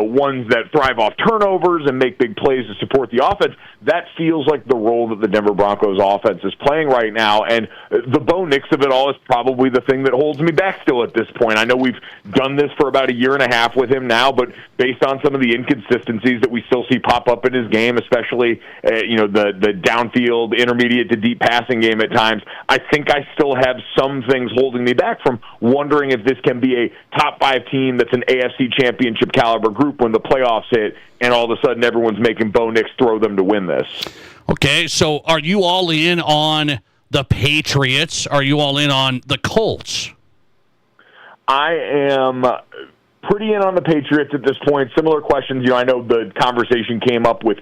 ones that thrive off turnovers and make big plays to support the offense. That feels like the role that the Denver Broncos offense is playing right now, and the Bo Nix of it all is probably the thing that holds me back still at this point. I know we've done this for about a year and a half with him now, but based on some of the inconsistencies that we still see pop up in his game, especially the downfield, intermediate to deep passing game at times, I think I still have some things holding me back from wondering if this can be a top 5 team that's an AFC championship caliber group when the playoffs hit, and all of a sudden everyone's making Bo Nix throw them to win this. Okay, so are you all in on the Patriots? Are you all in on the Colts? I am pretty in on the Patriots at this point. Similar questions. I know the conversation came up with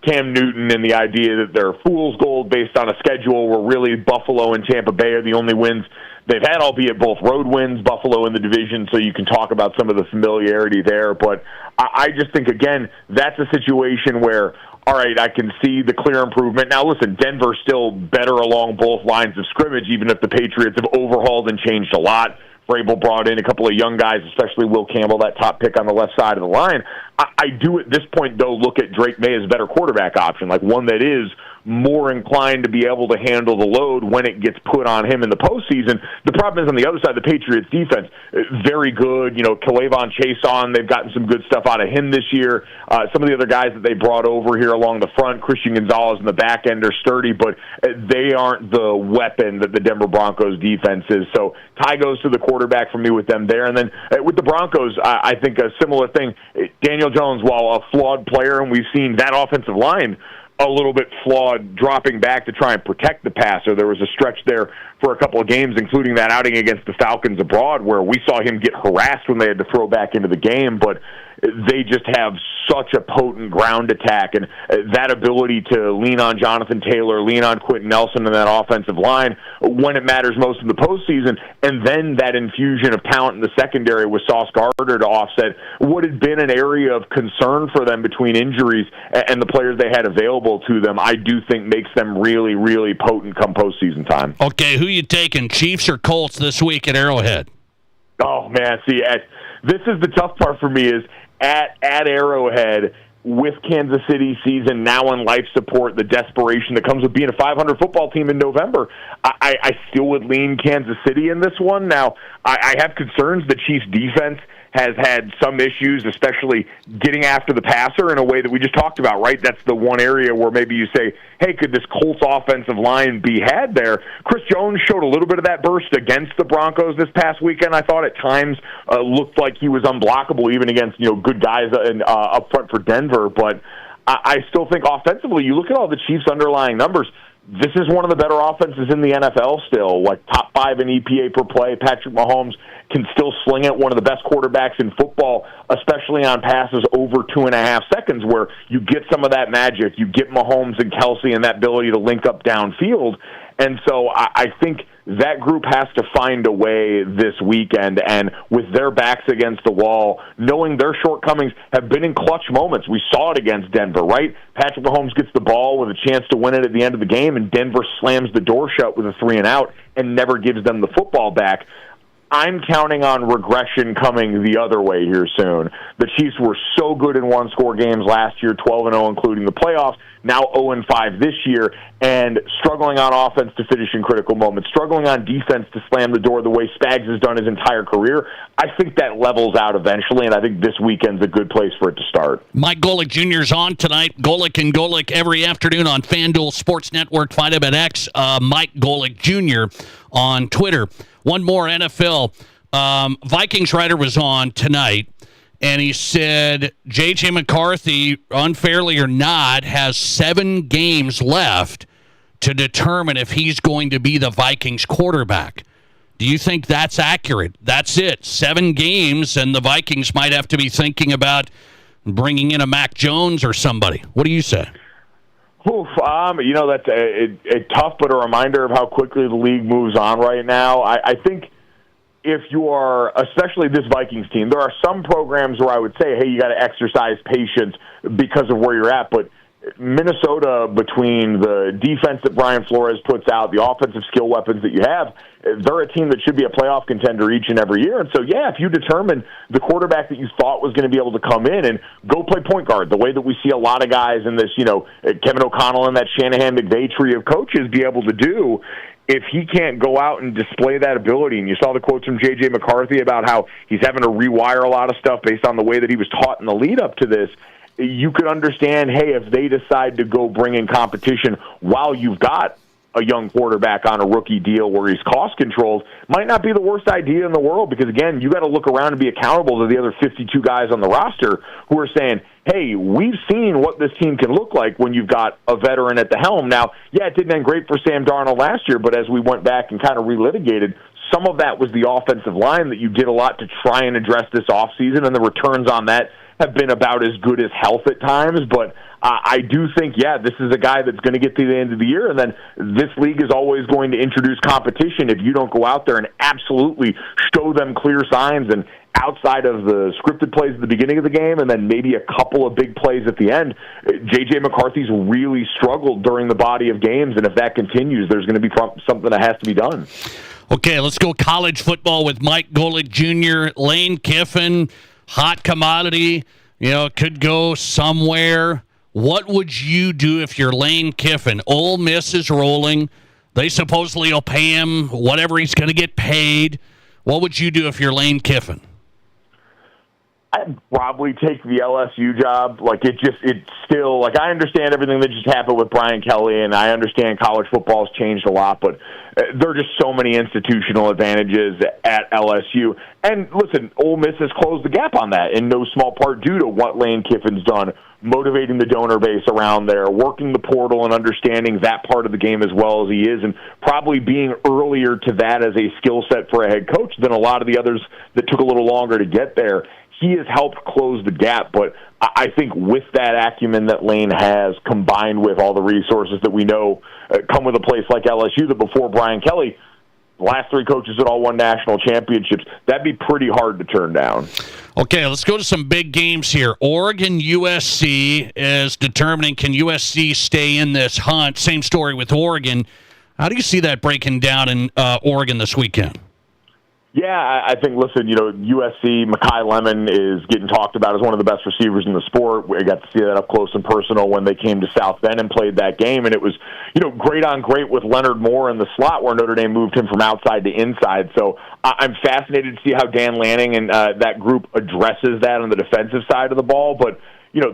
Cam Newton and the idea that they're fool's gold based on a schedule where really Buffalo and Tampa Bay are the only wins they've had, albeit both road wins, Buffalo in the division, so you can talk about some of the familiarity there. But I just think, again, that's a situation where, all right, I can see the clear improvement. Now, listen, Denver's still better along both lines of scrimmage, even if the Patriots have overhauled and changed a lot. Vrabel brought in a couple of young guys, especially Will Campbell, that top pick on the left side of the line. I do at this point, though, look at Drake May as a better quarterback option, like one that is more inclined to be able to handle the load when it gets put on him in the postseason. The problem is on the other side, the Patriots defense, very good. K'Lavon Chason, they've gotten some good stuff out of him this year. Some of the other guys that they brought over here along the front, Christian Gonzalez in the back end, are sturdy, but they aren't the weapon that the Denver Broncos defense is. So tie goes to the quarterback for me with them there. And then with the Broncos, I think a similar thing. Daniel Jones, while a flawed player, and we've seen that offensive line a little bit flawed, dropping back to try and protect the passer. There was a stretch there for a couple of games, including that outing against the Falcons abroad, where we saw him get harassed when they had to throw back into the game. But they just have such a potent ground attack, and that ability to lean on Jonathan Taylor, lean on Quentin Nelson in that offensive line when it matters most in the postseason, and then that infusion of talent in the secondary with Sauce Gardner to offset what had been an area of concern for them between injuries and the players they had available to them, I do think makes them really, really potent come postseason time. Okay, who you taking, Chiefs or Colts this week at Arrowhead? Oh, man, see, this is the tough part for me is at Arrowhead, with Kansas City season now on life support, the desperation that comes with being a 500 football team in November, I still would lean Kansas City in this one. Now, I have concerns the Chiefs' defense has had some issues, especially getting after the passer in a way that we just talked about, right? That's the one area where maybe you say, hey, could this Colts offensive line be had there? Chris Jones showed a little bit of that burst against the Broncos this past weekend. I thought at times looked like he was unblockable even against good guys up front for Denver. But I still think offensively, you look at all the Chiefs' underlying numbers, this is one of the better offenses in the NFL still, like top 5 in EPA per play. Patrick Mahomes can still sling it, one of the best quarterbacks in football, especially on passes over 2.5 seconds, where you get some of that magic. You get Mahomes and Kelsey and that ability to link up downfield. And so I think that group has to find a way this weekend, and with their backs against the wall, knowing their shortcomings have been in clutch moments. We saw it against Denver, right? Patrick Mahomes gets the ball with a chance to win it at the end of the game, and Denver slams the door shut with a 3-and-out and never gives them the football back. I'm counting on regression coming the other way here soon. The Chiefs were so good in one-score games last year, 12-0 including the playoffs, now 0-5 this year, and struggling on offense to finish in critical moments, struggling on defense to slam the door the way Spags has done his entire career. I think that levels out eventually, and I think this weekend's a good place for it to start. Mike Golic Jr. is on tonight. Golic and Golic every afternoon on FanDuel Sports Network, find him at X, Mike Golic Jr. on Twitter. One more NFL. Vikings writer was on tonight, and he said J.J. McCarthy, unfairly or not, has 7 games left to determine if he's going to be the Vikings quarterback. Do you think that's accurate? That's it. 7 games, and the Vikings might have to be thinking about bringing in a Mac Jones or somebody. What do you say? That's a tough, but a reminder of how quickly the league moves on right now. I think if you are, especially this Vikings team, there are some programs where I would say, hey, you got to exercise patience because of where you're at, but Minnesota, between the defense that Brian Flores puts out, the offensive skill weapons that you have, they're a team that should be a playoff contender each and every year. And so, yeah, if you determine the quarterback that you thought was going to be able to come in and go play point guard, the way that we see a lot of guys in this, Kevin O'Connell and that Shanahan-McVay tree of coaches be able to do, if he can't go out and display that ability, and you saw the quotes from J.J. McCarthy about how he's having to rewire a lot of stuff based on the way that he was taught in the lead-up to this, you could understand, hey, if they decide to go bring in competition while you've got a young quarterback on a rookie deal where he's cost-controlled, might not be the worst idea in the world because, again, you got to look around and be accountable to the other 52 guys on the roster who are saying, hey, we've seen what this team can look like when you've got a veteran at the helm. Now, yeah, it didn't end great for Sam Darnold last year, but as we went back and kind of relitigated, some of that was the offensive line that you did a lot to try and address this offseason, and the returns on that have been about as good as health at times, but I do think, this is a guy that's going to get to the end of the year, and then this league is always going to introduce competition if you don't go out there and absolutely show them clear signs, and outside of the scripted plays at the beginning of the game and then maybe a couple of big plays at the end, J.J. McCarthy's really struggled during the body of games, and if that continues, there's going to be something that has to be done. Okay, let's go college football with Mike Golic Jr., Lane Kiffin, hot commodity, could go somewhere. What would you do if you're Lane Kiffin? Ole Miss is rolling. They supposedly will pay him whatever he's going to get paid. What would you do if you're Lane Kiffin? I'd probably take the LSU job. It's still, I understand everything that just happened with Brian Kelly, and I understand college football has changed a lot, but there are just so many institutional advantages at LSU. And listen, Ole Miss has closed the gap on that in no small part due to what Lane Kiffin's done, motivating the donor base around there, working the portal and understanding that part of the game as well as he is, and probably being earlier to that as a skill set for a head coach than a lot of the others that took a little longer to get there. He has helped close the gap, but I think with that acumen that Lane has, combined with all the resources that we know come with a place like LSU, that before Brian Kelly, the last 3 coaches that all won national championships, that'd be pretty hard to turn down. Okay, let's go to some big games here. Oregon, USC is determining can USC stay in this hunt. Same story with Oregon. How do you see that breaking down in Oregon this weekend? Yeah, I think, listen, USC, Mekhi Lemon is getting talked about as one of the best receivers in the sport. We got to see that up close and personal when they came to South Bend and played that game, and it was, great on great with Leonard Moore in the slot where Notre Dame moved him from outside to inside. So I'm fascinated to see how Dan Lanning and that group addresses that on the defensive side of the ball, but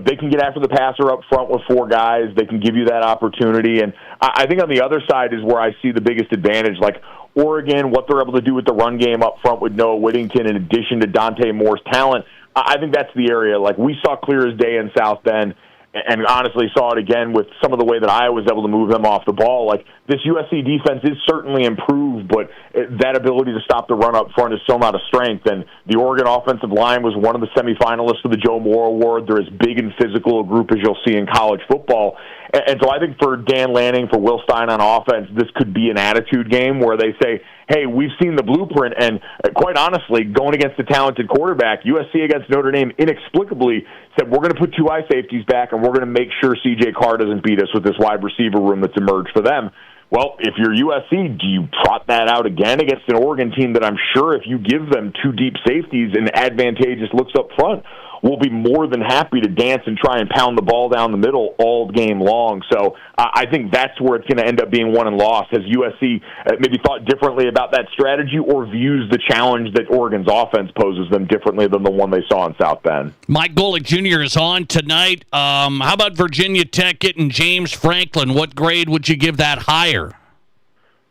they can get after the passer up front with 4 guys. They can give you that opportunity. And I think on the other side is where I see the biggest advantage. Like Oregon, what they're able to do with the run game up front with Noah Whittington in addition to Dante Moore's talent, I think that's the area. Like we saw clear as day in South Bend, and honestly saw it again with some of the way that I was able to move them off the ball. Like this USC defense is certainly improved, but that ability to stop the run up front is still not a strength. And the Oregon offensive line was one of the semifinalists for the Joe Moore Award. They're as big and physical a group as you'll see in college football. And so I think for Dan Lanning, for Will Stein on offense, this could be an attitude game where they say, hey, we've seen the blueprint, and quite honestly, going against a talented quarterback, USC against Notre Dame inexplicably said, we're going to put 2 eye safeties back, and we're going to make sure C.J. Carr doesn't beat us with this wide receiver room that's emerged for them. Well, if you're USC, do you trot that out again against an Oregon team that I'm sure if you give them 2 deep safeties and advantageous looks up front, will be more than happy to dance and try and pound the ball down the middle all game long. So I think that's where it's going to end up being won and lost. Has USC maybe thought differently about that strategy or views the challenge that Oregon's offense poses them differently than the one they saw in South Bend? Mike Golic Jr. is on tonight. How about Virginia Tech getting James Franklin? What grade would you give that higher?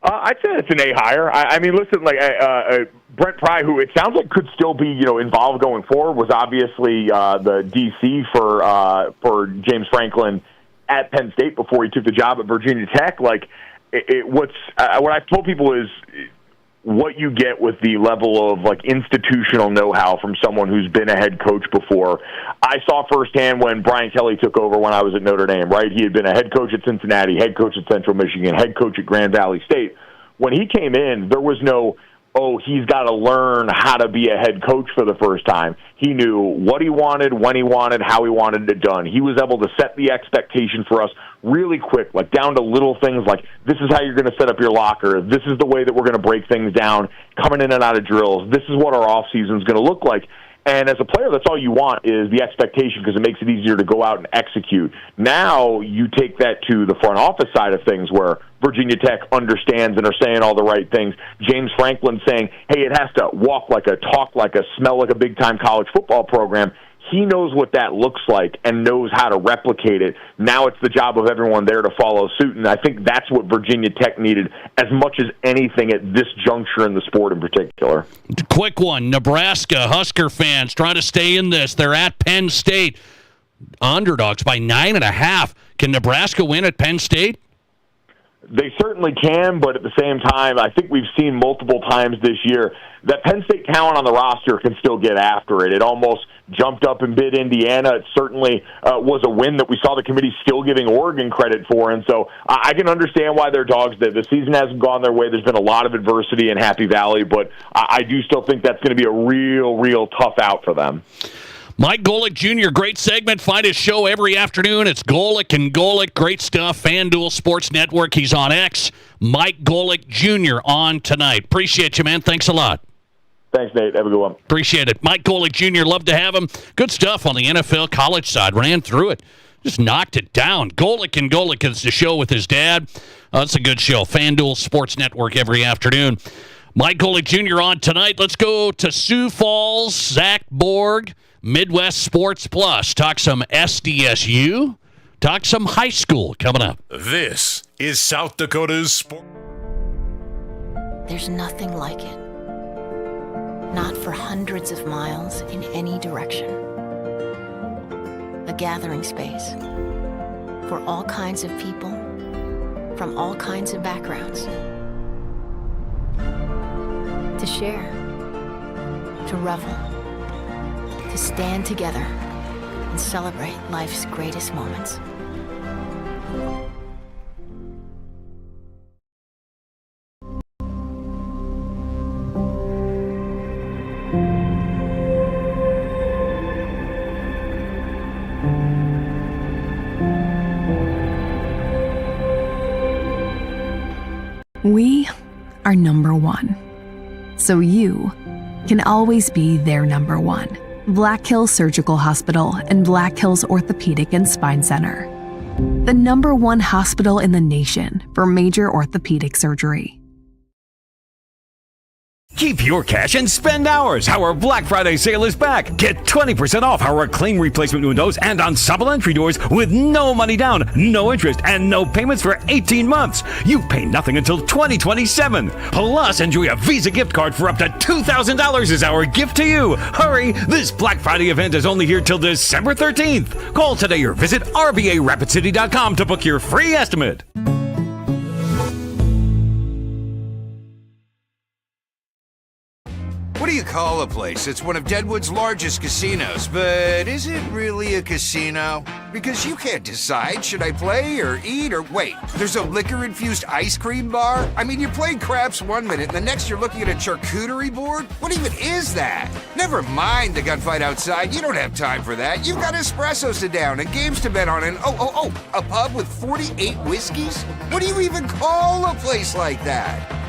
I'd say it's an A higher. I mean, listen, like Brent Pry, who it sounds like could still be, involved going forward, was obviously the DC for James Franklin at Penn State before he took the job at Virginia Tech. Like, what I've told people is what you get with the level of like institutional know-how from someone who's been a head coach before. I saw firsthand when Brian Kelly took over when I was at Notre Dame, right? He had been a head coach at Cincinnati, head coach at Central Michigan, head coach at Grand Valley State. When he came in, there was no, he's got to learn how to be a head coach for the first time. He knew what he wanted, when he wanted, how he wanted it done. He was able to set the expectation for us really quick, like down to little things like this is how you're going to set up your locker. This is the way that we're going to break things down, coming in and out of drills. This is what our off season is going to look like. And as a player, that's all you want is the expectation because it makes it easier to go out and execute. Now you take that to the front office side of things where Virginia Tech understands and are saying all the right things. James Franklin saying, hey, it has to walk like a, talk like a, smell like a big-time college football program. He knows what that looks like and knows how to replicate it. Now it's the job of everyone there to follow suit, and I think that's what Virginia Tech needed as much as anything at this juncture in the sport in particular. Quick one, Nebraska Husker fans trying to stay in this. They're at Penn State. Underdogs by 9.5. Can Nebraska win at Penn State? They certainly can, but at the same time, I think we've seen multiple times this year that Penn State talent on the roster can still get after it. It almost jumped up and bid Indiana. It certainly was a win that we saw the committee still giving Oregon credit for, and so I can understand why they're dogs there. The season hasn't gone their way. There's been a lot of adversity in Happy Valley, but I do still think that's going to be a real tough out for them. Mike Golic Jr., great segment. Find his show every afternoon. It's Golic and Golic. Great stuff. FanDuel Sports Network. He's on X. Mike Golic Jr. on tonight. Appreciate you, man. Thanks a lot. Thanks, Nate. Have a good one. Appreciate it. Mike Golic Jr., love to have him. Good stuff on the NFL college side. Ran through it. Just knocked it down. Golic and Golic is the show with his dad. That's a good show. FanDuel Sports Network every afternoon. Mike Golic Jr. on tonight. Let's go to Sioux Falls. Zach Borg, Midwest Sports Plus. Talk some SDSU. Talk some high school coming up. This is South Dakota's Sport. There's nothing like it. Not for hundreds of miles in any direction. A gathering space for all kinds of people from all kinds of backgrounds. To share, to revel, to stand together and celebrate life's greatest moments. We are number one. So you can always be their number one. Black Hills Surgical Hospital and Black Hills Orthopedic and Spine Center. The number one hospital in the nation for major orthopedic surgery. Keep your cash and spend ours. Our Black Friday sale is back. Get 20% off our clean replacement windows and on supplementary doors with no money down, no interest, and no payments for 18 months. You pay nothing until 2027. Plus, enjoy a Visa gift card for up to $2,000 as our gift to you. Hurry! This Black Friday event is only here till December 13th. Call today or visit RBARapidCity.com to book your free estimate. What do you call a place that's one of Deadwood's largest casinos, but is it really a casino? Because you can't decide, should I play or eat or wait, there's a liquor-infused ice cream bar? I mean, you're playing craps one minute and the next you're looking at a charcuterie board? What even is that? Never mind the gunfight outside, you don't have time for that. You've got espressos to down and games to bet on and a pub with 48 whiskeys? What do you even call a place like that?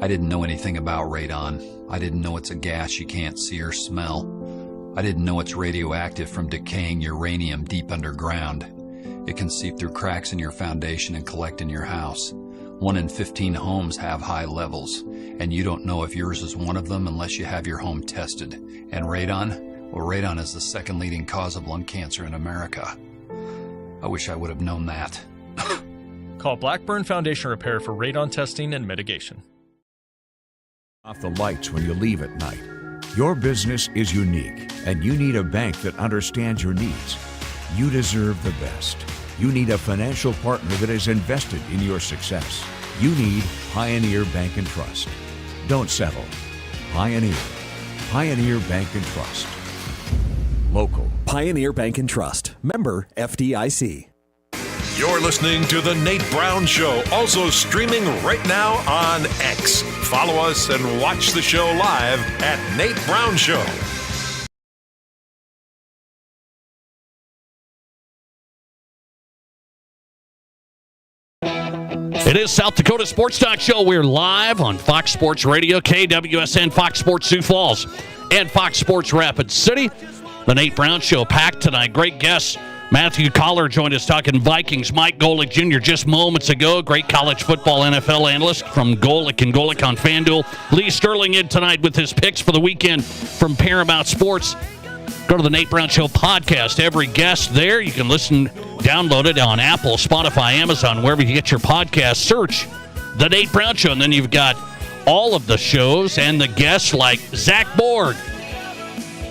I didn't know anything about radon. I didn't know it's a gas you can't see or smell. I didn't know it's radioactive from decaying uranium deep underground. It can seep through cracks in your foundation and collect in your house. 1 in 15 homes have high levels, and you don't know if yours is one of them unless you have your home tested. And radon? Well, radon is the second leading cause of lung cancer in America. I wish I would have known that. Call Blackburn Foundation Repair for radon testing and mitigation. Off the lights when you leave at night. Your business is unique, and you need a bank that understands your needs. You deserve the best. You need a financial partner that is invested in your success. You need Pioneer Bank and Trust. Don't settle. Pioneer. Pioneer Bank and Trust. Local. Pioneer Bank and Trust. Member FDIC. You're listening to The Nate Brown Show, also streaming right now on X. Follow us and watch the show live at Nate Brown Show. It is South Dakota Sports Talk Show. We're live on Fox Sports Radio, KWSN, Fox Sports Sioux Falls, and Fox Sports Rapid City. The Nate Brown Show packed tonight. Great guests. Matthew Collar joined us talking Vikings. Mike Golick Jr. just moments ago. Great college football NFL analyst from Golick and Golick on FanDuel. Lee Sterling in tonight with his picks for the weekend from Paramount Sports. Go to the Nate Brown Show podcast. Every guest there. You can listen, download it on Apple, Spotify, Amazon, wherever you get your podcast. Search the Nate Brown Show. And then you've got all of the shows and the guests like Zach Borg,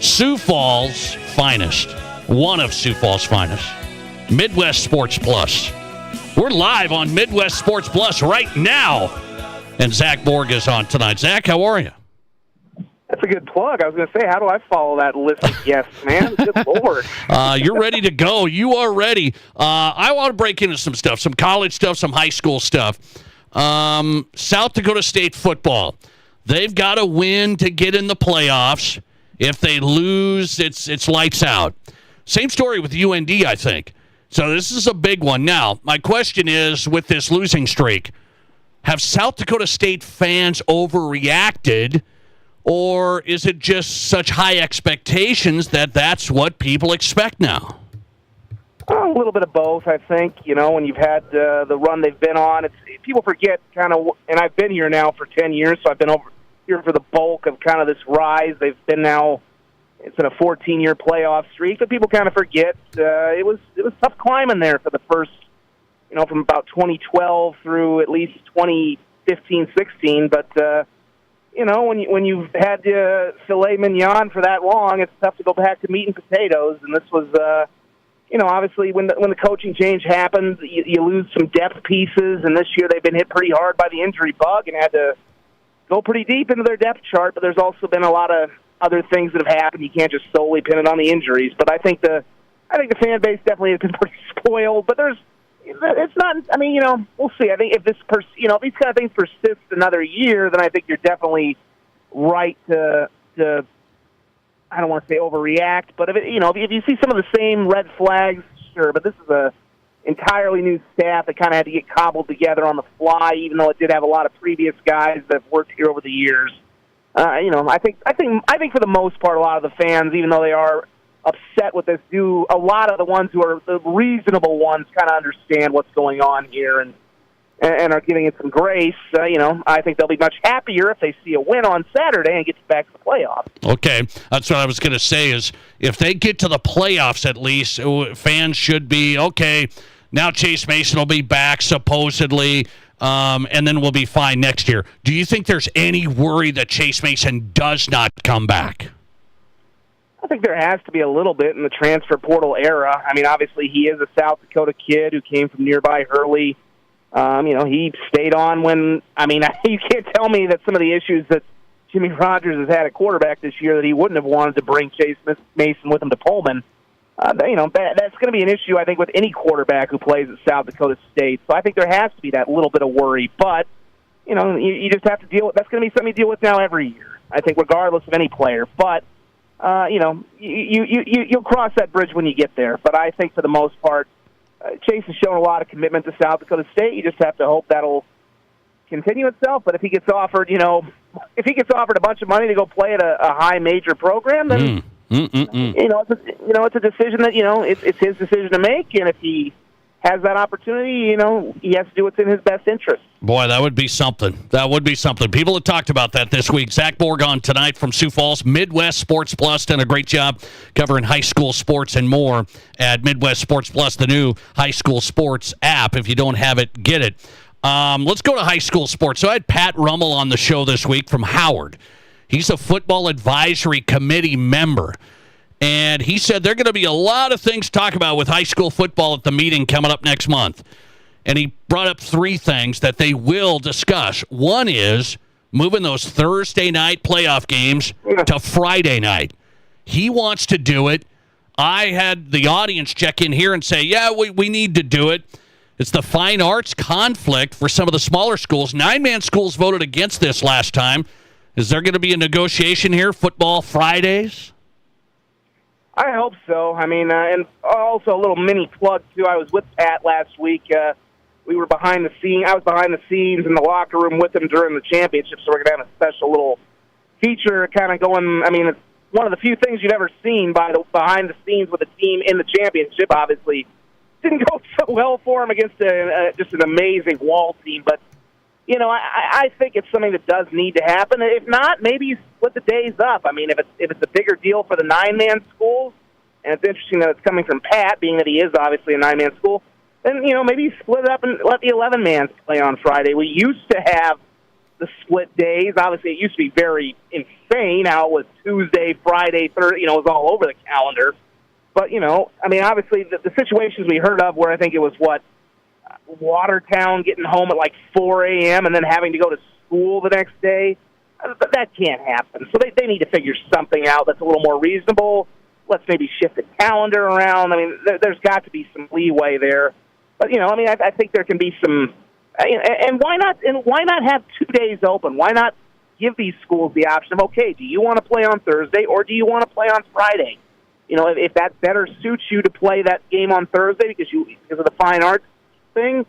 Sioux Falls' finest. One of Sioux Falls' finest. Midwest Sports Plus. We're live on Midwest Sports Plus right now. And Zach Borg is on tonight. Zach, how are you? That's a good plug. I was going to say, how do I follow that list of guests, man? Good Lord. You're ready to go. You are ready. I want to break into some stuff, some college stuff, some high school stuff. South Dakota State football. They've got to win to get in the playoffs. If they lose, it's lights out. Same story with UND, I think. So this is a big one. Now, my question is, with this losing streak, have South Dakota State fans overreacted, or is it just such high expectations that that's what people expect now? A little bit of both, I think. You know, when you've had the run they've been on, people forget kind of, and I've been here now for 10 years, so I've been over here for the bulk of kind of this rise. They've been now, it's in a 14-year playoff streak, but people kind of forget it was tough climbing there for the first, you know, from about 2012 through at least 2015-16. But you know, when you've had filet mignon for that long, it's tough to go back to meat and potatoes. And this was, obviously when the coaching change happens, you lose some depth pieces, and this year they've been hit pretty hard by the injury bug and had to go pretty deep into their depth chart, but there's also been a lot of other things that have happened. You can't just solely pin it on the injuries. But I think the fan base definitely has been pretty spoiled, but it's not, we'll see. I think if this if these kind of things persist another year, then I think you're definitely right to I don't want to say overreact, but if you see some of the same red flags, sure. But this is a entirely new staff that kind of had to get cobbled together on the fly, even though it did have a lot of previous guys that have worked here over the years. I think for the most part, a lot of the fans, even though they are upset with this, a lot of the ones who are the reasonable ones kind of understand what's going on here and are giving it some grace. I think they'll be much happier if they see a win on Saturday and get back to the playoffs. Okay, that's what I was going to say is if they get to the playoffs at least, fans should be, okay, now Chase Mason will be back supposedly, and then we'll be fine next year. Do you think there's any worry that Chase Mason does not come back? I think there has to be a little bit in the transfer portal era. I mean, obviously he is a South Dakota kid who came from nearby Hurley. He stayed on when, you can't tell me that some of the issues that Jimmy Rogers has had at quarterback this year that he wouldn't have wanted to bring Chase Mason with him to Pullman. That's going to be an issue, I think, with any quarterback who plays at South Dakota State. So I think there has to be that little bit of worry. But, you just have to deal with, that's going to be something you deal with now every year, I think, regardless of any player. But, you'll cross that bridge when you get there. But I think for the most part, Chase has shown a lot of commitment to South Dakota State. You just have to hope that'll continue itself. But if he gets offered, a bunch of money to go play at a high major program, then it's a decision that it's his decision to make. And if he has that opportunity, he has to do what's in his best interest. Boy, that would be something. That would be something. People have talked about that this week. Zach Borgon tonight from Sioux Falls. Midwest Sports Plus done a great job covering high school sports and more at Midwest Sports Plus, the new high school sports app. If you don't have it, get it. Let's go to high school sports. So I had Pat Rummel on the show this week from Howard. He's a football advisory committee member. And he said there are going to be a lot of things to talk about with high school football at the meeting coming up next month. And he brought up three things that they will discuss. One is moving those Thursday night playoff games to Friday night. He wants to do it. I had the audience check in here and say, yeah, we need to do it. It's the fine arts conflict for some of the smaller schools. 9-man schools voted against this last time. Is there going to be a negotiation here, football Fridays? I hope so. And also a little mini plug, too. I was with Pat last week. We were behind the scenes. I was behind the scenes in the locker room with him during the championship, so we're going to have a special little feature kind of going. It's one of the few things you've ever seen behind the scenes with a team in the championship. Obviously, didn't go so well for him against just an amazing Wall team, but I think it's something that does need to happen. If not, maybe you split the days up. If it's a bigger deal for the 9-man schools, and it's interesting that it's coming from Pat, being that he is obviously a 9-man school, then, maybe you split it up and let the 11-man play on Friday. We used to have the split days. Obviously, it used to be very insane how it was Tuesday, Friday, Thursday, it was all over the calendar. But, obviously the situations we heard of where I think it was, Watertown getting home at like 4 a.m. and then having to go to school the next day, that can't happen. So they need to figure something out that's a little more reasonable. Let's maybe shift the calendar around. There's got to be some leeway there. But, I think there can be some and why not have 2 days open? Why not give these schools the option of, okay, do you want to play on Thursday or do you want to play on Friday? If that better suits you to play that game on Thursday because of the fine arts thing,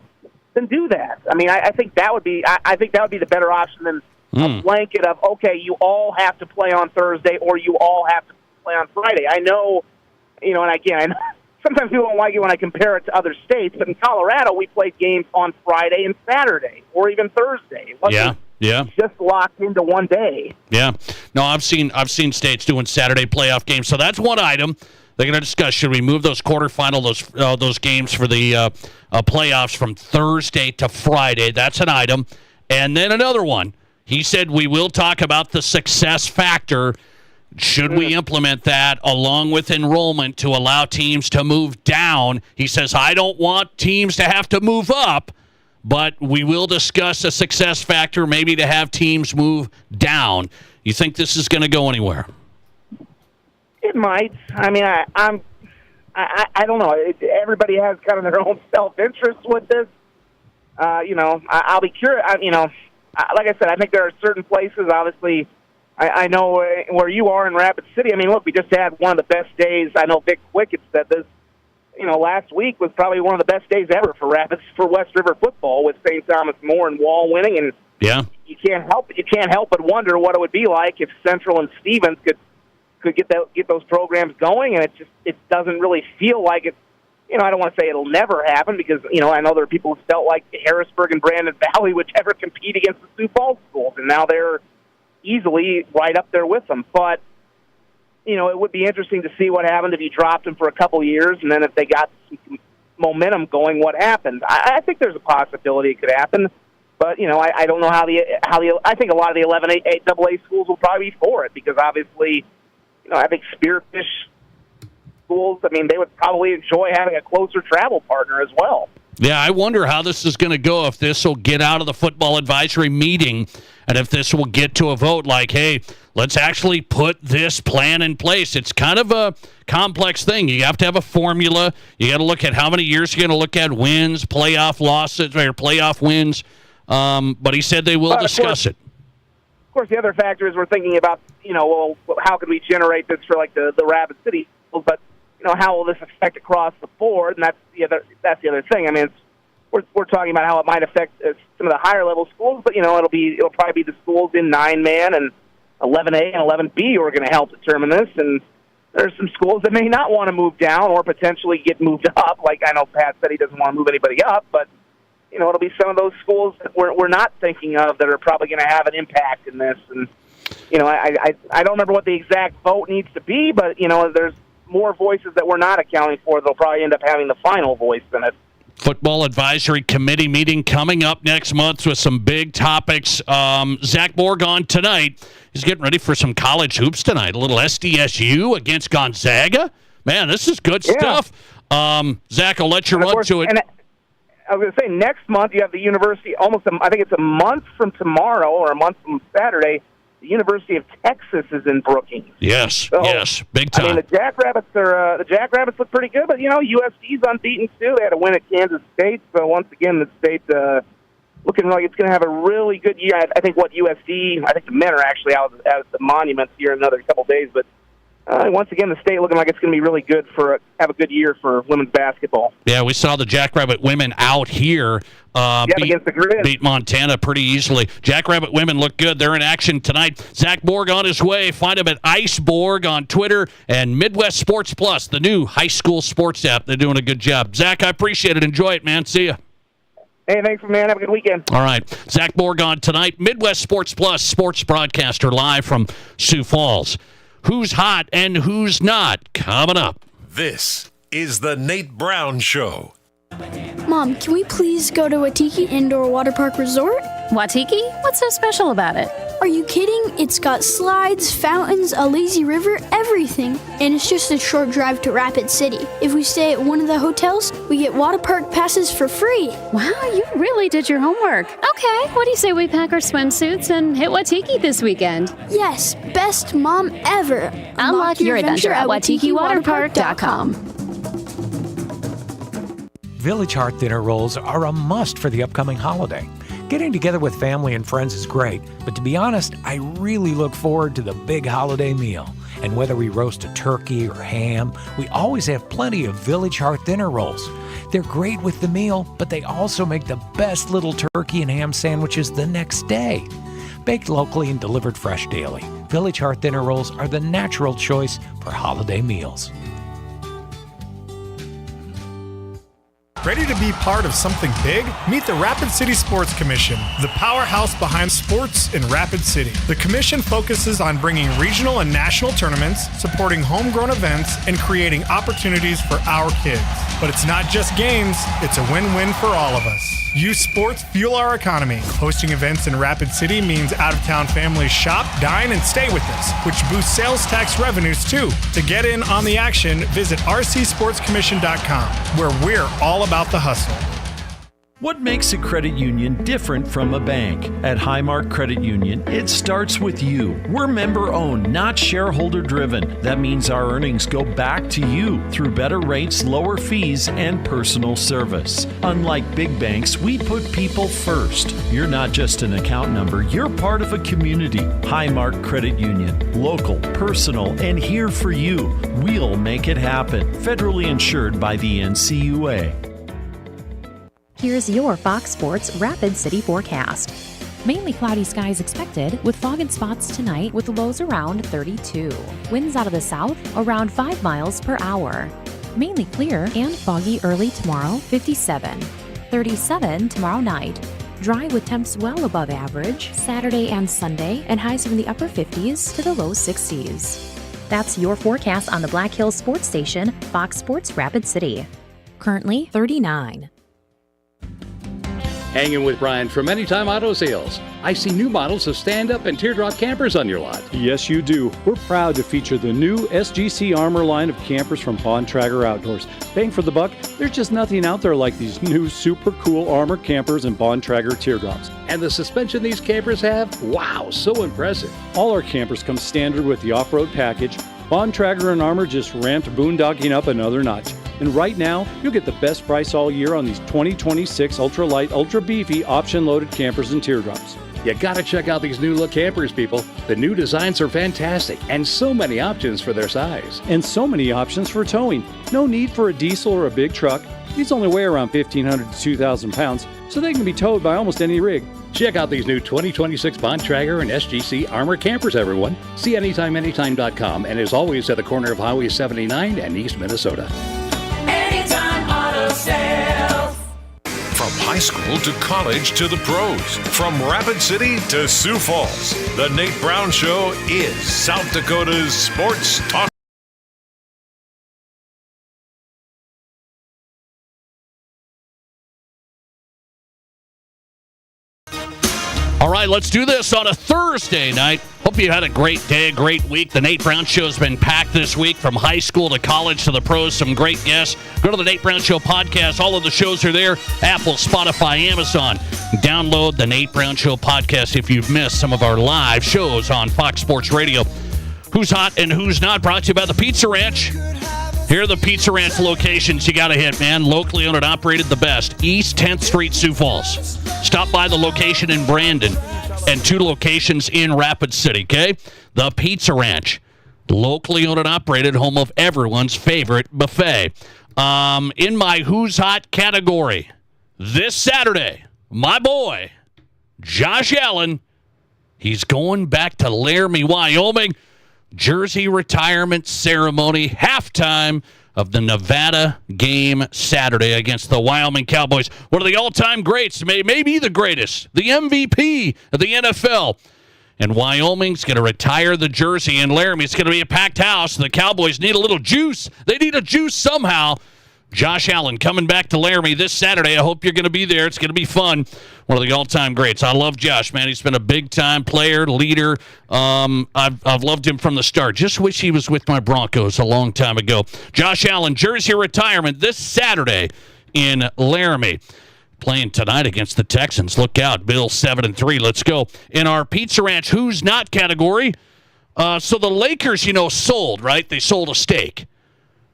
then do that. I think that would be the better option than a blanket of, okay, you all have to play on Thursday or you all have to play on Friday. I know, and again, I know sometimes people don't like it when I compare it to other states, but in Colorado we played games on Friday and Saturday or even Thursday. It wasn't just locked into one day. Yeah. No, I've seen states doing Saturday playoff games, so that's one item. They're going to discuss, should we move those quarterfinal, those games for the playoffs from Thursday to Friday? That's an item. And then another one. He said we will talk about the success factor Should we implement that along with enrollment to allow teams to move down? He says, I don't want teams to have to move up, but we will discuss a success factor maybe to have teams move down. You think this is going to go anywhere? It might. I mean, I don't know. Everybody has kind of their own self-interest with this. I'll be curious. Like I said, I think there are certain places, obviously, I know where you are in Rapid City. I mean, look, we just had one of the best days. I know Vic Quickett said this. Last week was probably one of the best days ever for West River football with St. Thomas More and Wall winning. And you can't help but wonder what it would be like if Central and Stevens could get those programs going. And it doesn't really feel like it. I don't want to say it'll never happen because I know there are people who felt like Harrisburg and Brandon Valley would never compete against the Sioux Falls schools, and now they're easily right up there with them. But it would be interesting to see what happened if you dropped them for a couple years, and then if they got some momentum going, what happened. I think there's a possibility it could happen, but I don't know how I think a lot of the 11A AA schools will probably be for it because obviously, I think Spearfish schools, I mean, they would probably enjoy having a closer travel partner as well. Yeah, I wonder how this is going to go, if this will get out of the football advisory meeting and if this will get to a vote like, hey, let's actually put this plan in place. It's kind of a complex thing. You have to have a formula. You got to look at how many years you're going to look at wins, playoff losses, or playoff wins. But he said they will discuss it. Of course, the other factor is we're thinking about, how can we generate this for like the Rapid City schools, but how will this affect across the board? And that's the other thing. I mean, we're talking about how it might affect some of the higher level schools, but it'll probably be the schools in 9-man and 11A and 11B who are going to help determine this. And there's some schools that may not want to move down or potentially get moved up. Like I know Pat said he doesn't want to move anybody up, but it'll be some of those schools that we're not thinking of that are probably going to have an impact in this. And I don't remember what the exact vote needs to be, but there's more voices that we're not accounting for. They'll probably end up having the final voice in it. Football Advisory Committee meeting coming up next month with some big topics. Zach Morgan tonight. He's getting ready for some college hoops tonight. A little SDSU against Gonzaga. Man, this is good stuff. Zach, I'll let you run to it. I was going to say, next month you have the University, I think it's a month from tomorrow or a month from Saturday, the University of Texas is in Brookings. Yes, big time. I mean, the Jackrabbits look pretty good, but USD's unbeaten too. They had a win at Kansas State, so once again, the state looking like it's going to have a really good year. I think the men are actually out at the Monuments here in another couple of days, but once again, the state looking like it's going to be really good have a good year for women's basketball. Yeah, we saw the Jackrabbit women out here against the Grizz. Beat Montana pretty easily. Jackrabbit women look good. They're in action tonight. Zach Borg on his way. Find him at Iceborg on Twitter and Midwest Sports Plus, the new high school sports app. They're doing a good job. Zach, I appreciate it. Enjoy it, man. See ya. Hey, thanks, man. Have a good weekend. All right. Zach Borg on tonight. Midwest Sports Plus, sports broadcaster live from Sioux Falls. Who's hot and who's not? Coming up. This is the Nate Brown Show. Mom, can we please go to Waitiki Indoor Water Park Resort? Waitiki? What's so special about it? Are you kidding? It's got slides, fountains, a lazy river, everything. And it's just a short drive to Rapid City. If we stay at one of the hotels, we get water park passes for free. Wow, you really did your homework. Okay, what do you say we pack our swimsuits and hit Waitiki this weekend? Yes, best mom ever. Unlock your adventure at WaitikiWaterpark.com. Village Heart dinner rolls are a must for the upcoming holiday. Getting together with family and friends is great, but to be honest, I really look forward to the big holiday meal. And whether we roast a turkey or ham, we always have plenty of Village Heart dinner rolls. They're great with the meal, but they also make the best little turkey and ham sandwiches the next day. Baked locally and delivered fresh daily, Village Heart dinner rolls are the natural choice for holiday meals. Ready to be part of something big? Meet the Rapid City Sports Commission, the powerhouse behind sports in Rapid City. The commission focuses on bringing regional and national tournaments, supporting homegrown events, and creating opportunities for our kids. But it's not just games, it's a win-win for all of us. Youth sports fuel our economy. Hosting events in Rapid City means out-of-town families shop, dine, and stay with us, which boosts sales tax revenues too. To get in on the action, visit rcsportscommission.com, where we're all about the hustle. What makes a credit union different from a bank? At Highmark Credit Union, it starts with you. We're member-owned, not shareholder-driven. That means our earnings go back to you through better rates, lower fees, and personal service. Unlike big banks, we put people first. You're not just an account number, you're part of a community. Highmark Credit Union. Local, personal, and here for you. We'll make it happen. Federally insured by the NCUA. Here's your Fox Sports Rapid City forecast. Mainly cloudy skies expected with fog and spots tonight with lows around 32. Winds out of the south around 5 miles per hour. Mainly clear and foggy early tomorrow, 57. 37 tomorrow night. Dry with temps well above average Saturday and Sunday and highs from the upper 50s to the low 60s. That's your forecast on the Black Hills Sports Station, Fox Sports Rapid City. Currently 39. Hanging with Brian from Anytime Auto Sales. I see new models of stand-up and teardrop campers on your lot. Yes, you do. We're proud to feature the new SGC Armor line of campers from Bontrager Outdoors. Bang for the buck, there's just nothing out there like these new super cool Armor campers and Bontrager teardrops. And the suspension these campers have? Wow, so impressive. All our campers come standard with the off-road package. Bontrager and Armor just ramped boondocking up another notch. And right now, you'll get the best price all year on these 2026 ultra-light, ultra-beefy, option-loaded campers and teardrops. You gotta check out these new look campers, people. The new designs are fantastic, and so many options for their size. And so many options for towing. No need for a diesel or a big truck. These only weigh around 1,500 to 2,000 pounds, so they can be towed by almost any rig. Check out these new 2026 Bontrager and SGC Armor campers, everyone. See AnytimeAnytime.com, and as always, at the corner of Highway 79 and East Minnesota. Anytime Auto Sales. From high school to college to the pros, from Rapid City to Sioux Falls, the Nate Brown Show is South Dakota's sports talk. All right, let's do this on a Thursday night. Hope you had a great day, a great week. The Nate Brown Show has been packed this week from high school to college to the pros. Some great guests. Go to the Nate Brown Show podcast. All of the shows are there. Apple, Spotify, Amazon. Download the Nate Brown Show podcast if you've missed some of our live shows on Fox Sports Radio. Who's hot and who's not, brought to you by the Pizza Ranch. Here are the Pizza Ranch locations you got to hit, man. Locally owned and operated, the best. East 10th Street, Sioux Falls. Stop by the location in Brandon and 2 locations in Rapid City, okay? The Pizza Ranch. Locally owned and operated, home of everyone's favorite buffet. In my Who's Hot category, this Saturday, my boy, Josh Allen, he's going back to Laramie, Wyoming. Jersey retirement ceremony, halftime of the Nevada game Saturday against the Wyoming Cowboys. One of the all-time greats, maybe the greatest, the MVP of the NFL. And Wyoming's going to retire the jersey in Laramie. It's going to be a packed house. The Cowboys need a little juice. They need a juice somehow. Josh Allen coming back to Laramie this Saturday. I hope you're going to be there. It's going to be fun. One of the all-time greats. I love Josh, man. He's been a big-time player, leader. I've loved him from the start. Just wish he was with my Broncos a long time ago. Josh Allen, jersey retirement this Saturday in Laramie. Playing tonight against the Texans. Look out. Bills 7-3. Let's go. In our Pizza Ranch Who's Not category, so the Lakers, sold, right? They sold a stake.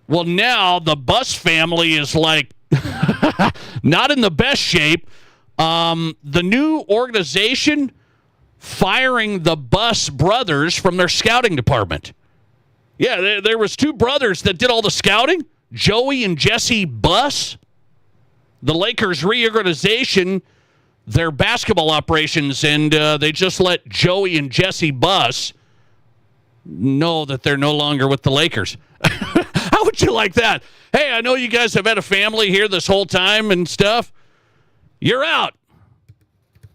Well, now the Buss family is like not in the best shape. The new organization firing the Buss brothers from their scouting department. Yeah, there was 2 brothers that did all the scouting, Joey and Jesse Buss. The Lakers reorganization their basketball operations, and they just let Joey and Jesse Buss know that they're no longer with the Lakers. How would you like that? Hey, I know you guys have had a family here this whole time and stuff. You're out.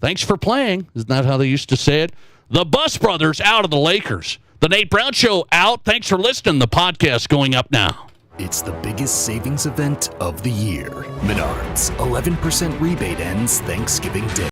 Thanks for playing. Isn't that how they used to say it? The Buss brothers out of the Lakers. The Nate Brown Show out. Thanks for listening. The podcast going up now. It's the biggest savings event of the year. Menards, 11% rebate ends Thanksgiving Day.